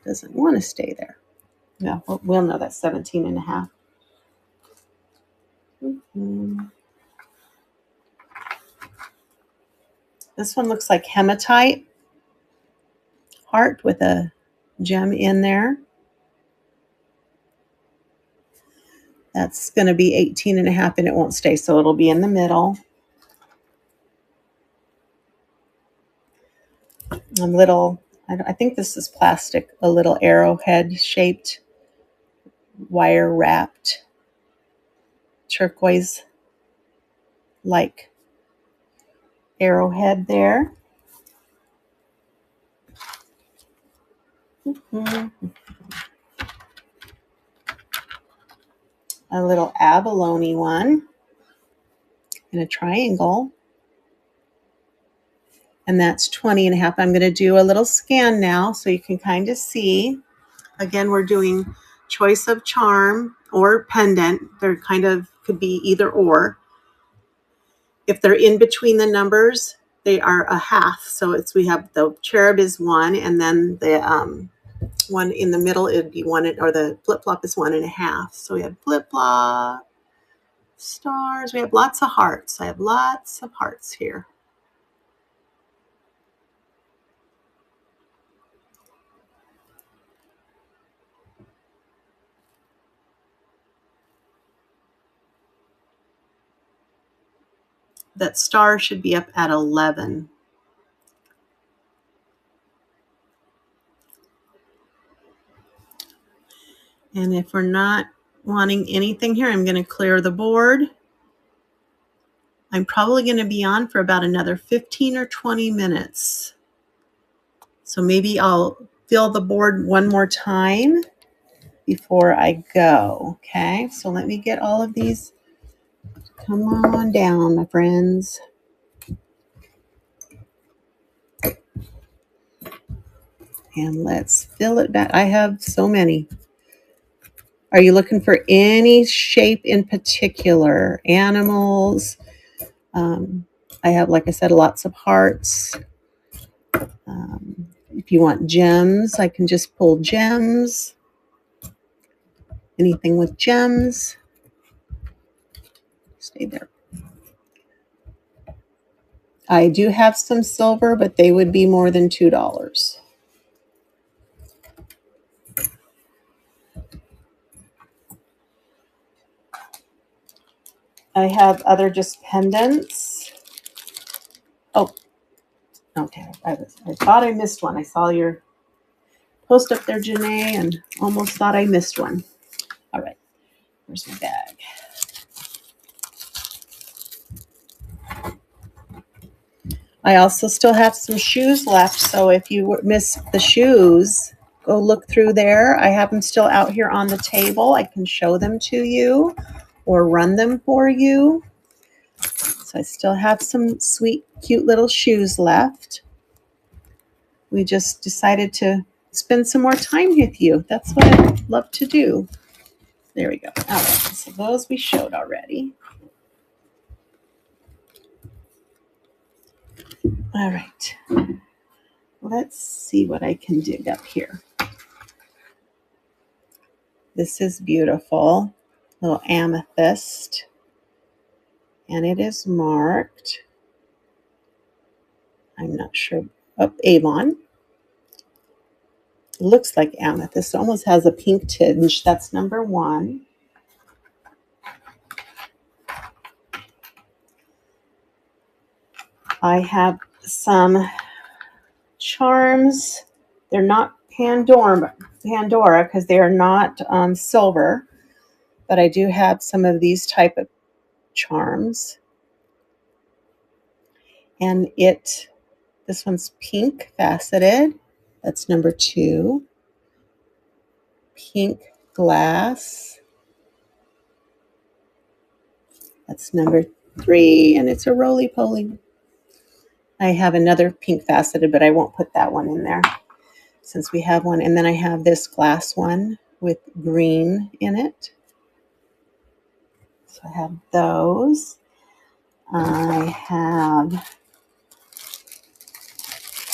Doesn't want to stay there. No, we'll know that's 17.5. This one looks like hematite heart with a gem in there. That's going to be 18.5, and it won't stay, so it'll be in the middle. A little, I think this is plastic, a little arrowhead shaped, wire wrapped, turquoise like arrowhead there. A little abalone one in a triangle. And that's 20.5. I'm going to do a little scan now so you can kind of see. Again, we're doing choice of charm or pendant. They're kind of could be either or. If they're in between the numbers, they are a half. So we have the cherub is 1, and then the one in the middle, it'd be 1, or the flip-flop is 1.5. So we have flip-flop, stars. We have lots of hearts. I have lots of hearts here. That star should be up at 11. And if we're not wanting anything here, I'm going to clear the board. I'm probably going to be on for about another 15 or 20 minutes. So maybe I'll fill the board one more time before I go. Okay, so let me get all of these. Come on down, my friends. And let's fill it back. I have so many. Are you looking for any shape in particular? Animals? I have, like I said, lots of hearts. If you want gems, I can just pull gems. Anything with gems. Stay there. I do have some silver, but they would be more than $2. I have other just pendants. Oh, okay. I thought I missed one. I saw your post up there, Janae, and almost thought I missed one. All right. Where's my bag? I also still have some shoes left, so if you miss the shoes, go look through there. I have them still out here on the table. I can show them to you or run them for you. So I still have some sweet, cute little shoes left. We just decided to spend some more time with you. That's what I love to do. There we go. All right, so those we showed already. All right. Let's see what I can dig up here. This is beautiful. Little amethyst. And it is marked. I'm not sure. Oh, Avon. It looks like amethyst. It almost has a pink tinge. That's number 1. I have some charms. They're not Pandora because they are not silver, but I do have some of these type of charms. And this one's pink faceted. That's number 2. Pink glass. That's number 3, and it's a roly-poly. I have another pink faceted, but I won't put that one in there since we have one. And then I have this glass one with green in it. So I have those.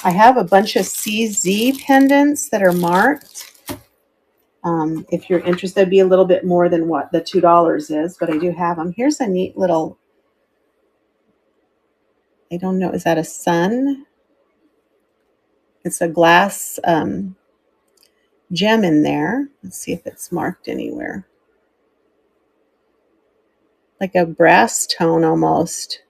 I have a bunch of CZ pendants that are marked. If you're interested, it'd be a little bit more than what the $2 is, but I do have them. Here's a neat little, I don't know, is that a sun? It's a glass gem in there. Let's see if it's marked anywhere. Like a brass tone almost.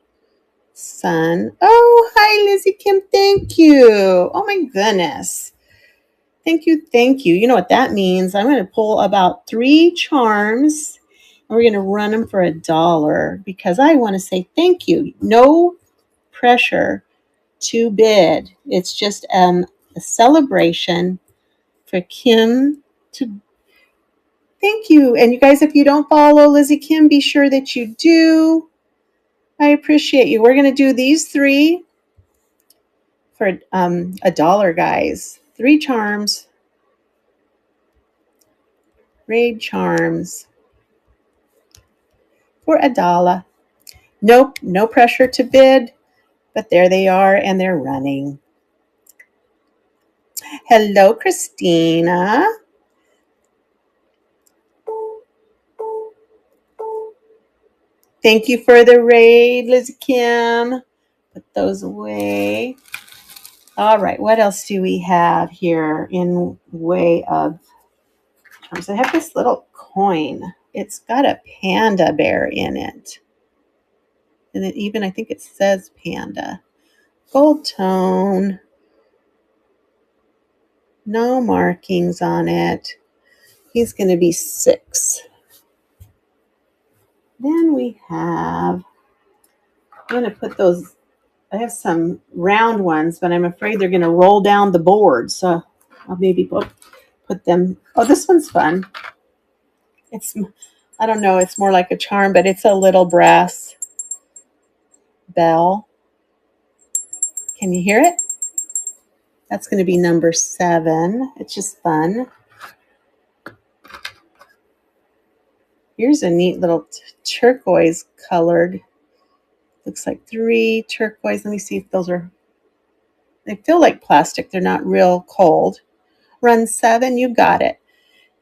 Sun. Oh, hi, Lizzie Kim. Thank you. Oh, my goodness. Thank you. Thank you. You know what that means? I'm going to pull about 3 charms, and we're going to run them for $1 because I want to say thank you. No pressure to bid. It's just a celebration for Kim to thank you. And you guys, if you don't follow Lizzie Kim, be sure that you do. I appreciate you. We're going to do these 3 for $1, guys. 3 charms. Raid charms for $1. Nope, no pressure to bid, but there they are, and they're running. Hello, Christina. Thank you for the raid, Lizzie Kim. Put those away. All right, what else do we have here in way of charms? I have this little coin. It's got a panda bear in it. And it even, I think it says panda. Gold tone. No markings on it. He's going to be 6. Then we have, I'm going to put those, I have some round ones, but I'm afraid they're going to roll down the board. So I'll maybe put them. Oh, this one's fun. It's, I don't know, it's more like a charm, but it's a little brass bell. Can you hear it? That's going to be number 7. It's just fun. Here's a neat little turquoise colored. Looks like 3 turquoise. Let me see if those are, they feel like plastic. They're not real cold. Run 7, you got it.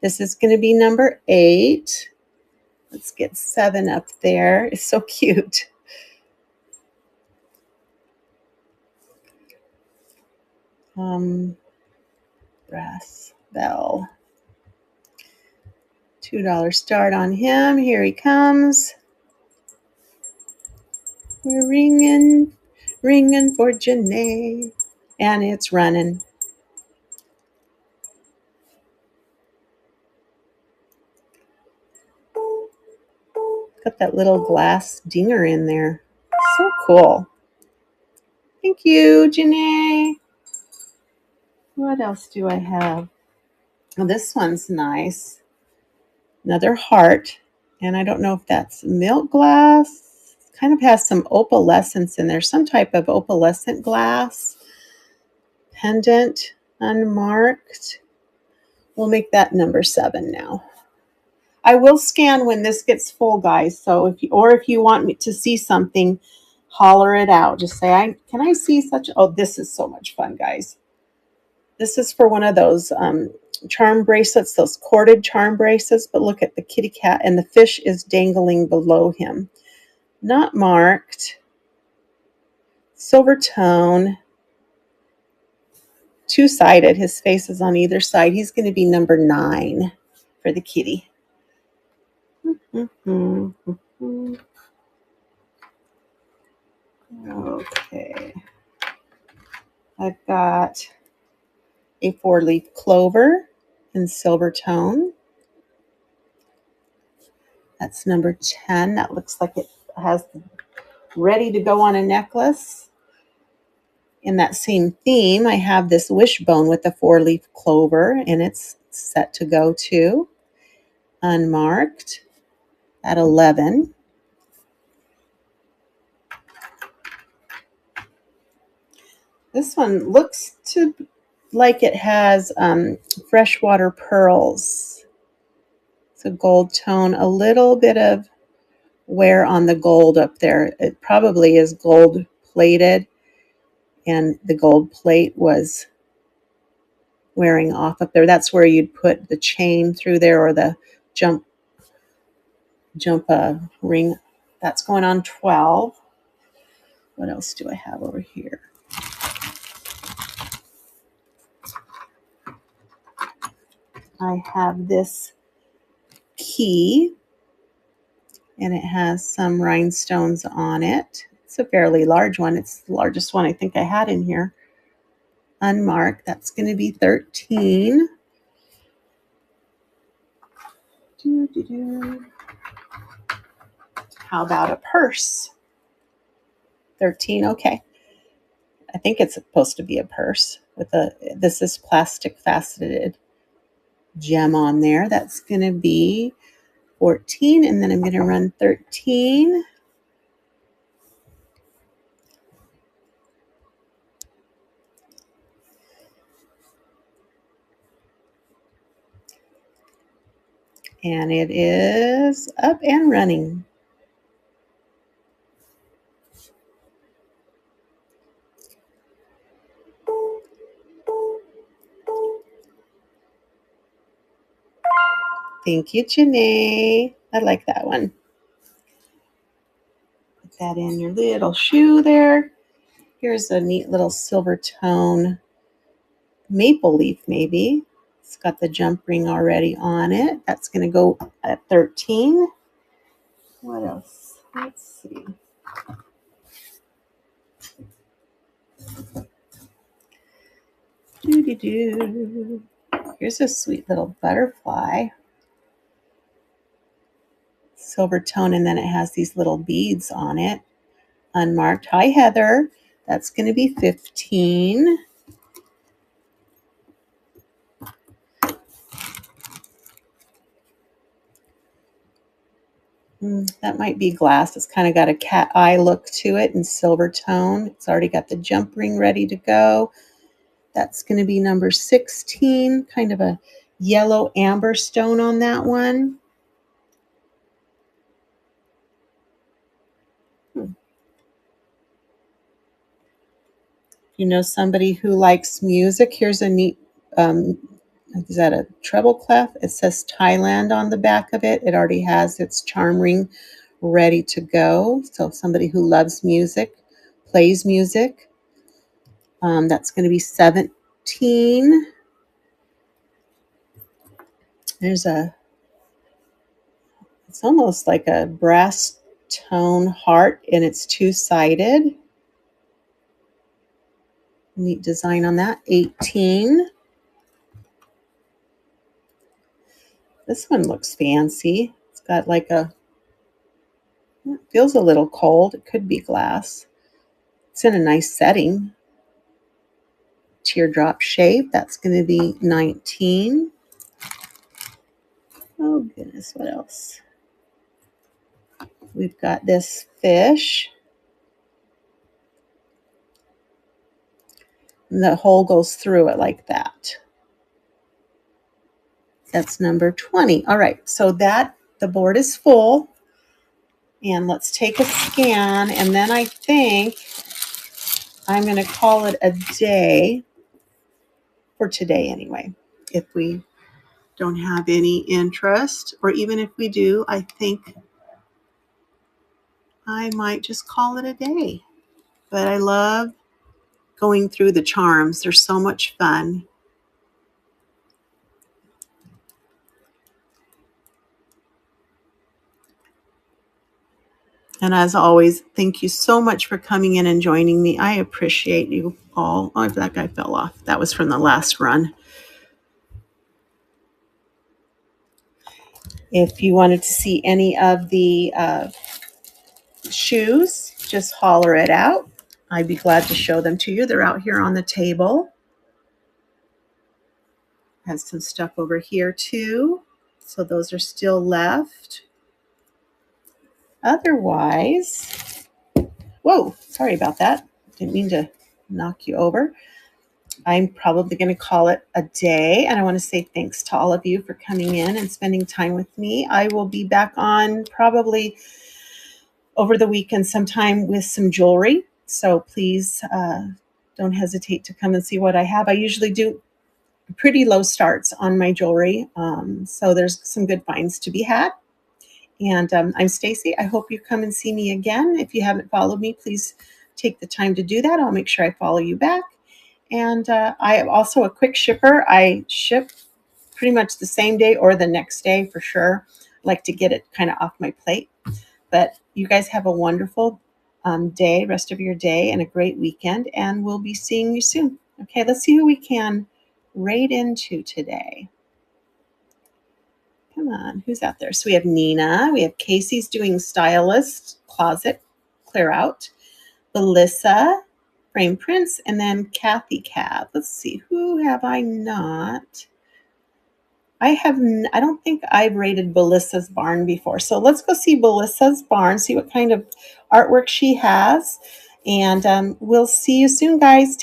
This is going to be number 8. Let's get 7 up there. It's so cute. Brass bell. $2 start on him. Here he comes. We're ringing, ringing for Janae. And it's running. Got that little glass dinger in there. So cool. Thank you, Janae. What else do I have? Oh, this one's nice. Another heart. And I don't know if that's milk glass. It kind of has some opalescence in there. Some type of opalescent glass. Pendant. Unmarked. We'll make that number 7 now. I will scan when this gets full, guys. So if you want me to see something, holler it out. Just say, can I see such? Oh, this is so much fun, guys. This is for one of those charm bracelets, those corded charm bracelets. But look at the kitty cat, and the fish is dangling below him. Not marked. Silver tone. 2-sided. His face is on either side. He's going to be number 9 for the kitty. Okay. I've got a 4-leaf clover in silver tone. That's number 10. That looks like it has ready to go on a necklace. In that same theme, I have this wishbone with a 4-leaf clover, and it's set to go too. Unmarked at 11. This one looks to like it has freshwater pearls. It's a gold tone, a little bit of wear on the gold up there. It probably is gold plated, and the gold plate was wearing off up there. That's where you'd put the chain through there, or the jump ring. That's going on 12. What else do I have over here? I have this key, and it has some rhinestones on it. It's a fairly large one. It's the largest one I think I had in here. Unmarked. That's going to be 13. How about a purse? 13. Okay. I think it's supposed to be a purse with this is plastic faceted gem on there. That's going to be 14, and then I'm going to run 13. And it is up and running. Thank you, Janae. I like that one. Put that in your little shoe there. Here's a neat little silver tone maple leaf, maybe. It's got the jump ring already on it. That's going to go at 13. What else? Let's see. Here's a sweet little butterfly. Silver tone, and then it has these little beads on it. Unmarked. Hi, Heather. That's going to be 15. That might be glass. It's kind of got a cat eye look to it in silver tone. It's already got the jump ring ready to go. That's going to be number 16, kind of a yellow amber stone on that one. You know somebody who likes music, here's a neat, is that a treble clef? It says Thailand on the back of it. It already has its charm ring ready to go. So somebody who loves music, plays music, that's going to be 17. There's it's almost like a brass tone heart, and it's two-sided. Neat design on that. 18. This one looks fancy. It's got like it feels a little cold. It could be glass. It's in a nice setting. Teardrop shape. That's going to be 19. Oh goodness, what else? We've got this fish. And the hole goes through it like that. That's number 20. All right, so the board is full. And let's take a scan, and then I think I'm going to call it a day for today anyway. If we don't have any interest, or even if we do, I think I might just call it a day. But I love going through the charms. They're so much fun. And as always, thank you so much for coming in and joining me. I appreciate you all. Oh, that guy fell off. That was from the last run. If you wanted to see any of the shoes, just holler it out. I'd be glad to show them to you. They're out here on the table. Has some stuff over here too. So those are still left. Otherwise, whoa, sorry about that. Didn't mean to knock you over. I'm probably going to call it a day. And I want to say thanks to all of you for coming in and spending time with me. I will be back on probably over the weekend sometime with some jewelry. So please don't hesitate to come and see what I have. I usually do pretty low starts on my jewelry. So there's some good finds to be had. And I'm Stacy. I hope you come and see me again. If you haven't followed me, please take the time to do that. I'll make sure I follow you back. And I am also a quick shipper. I ship pretty much the same day or the next day for sure. I like to get it kind of off my plate. But you guys have a wonderful day, rest of your day, and a great weekend. And we'll be seeing you soon. Okay, let's see who we can raid into today. Come on, who's out there? So we have Nina. We have Casey's doing stylist, closet, clear out. Melissa, frame prints, and then Kathy Cab. Let's see, who have I not? I don't think I've rated Melissa's barn before. So let's go see Melissa's barn, see what kind of artwork she has. And we'll see you soon, guys.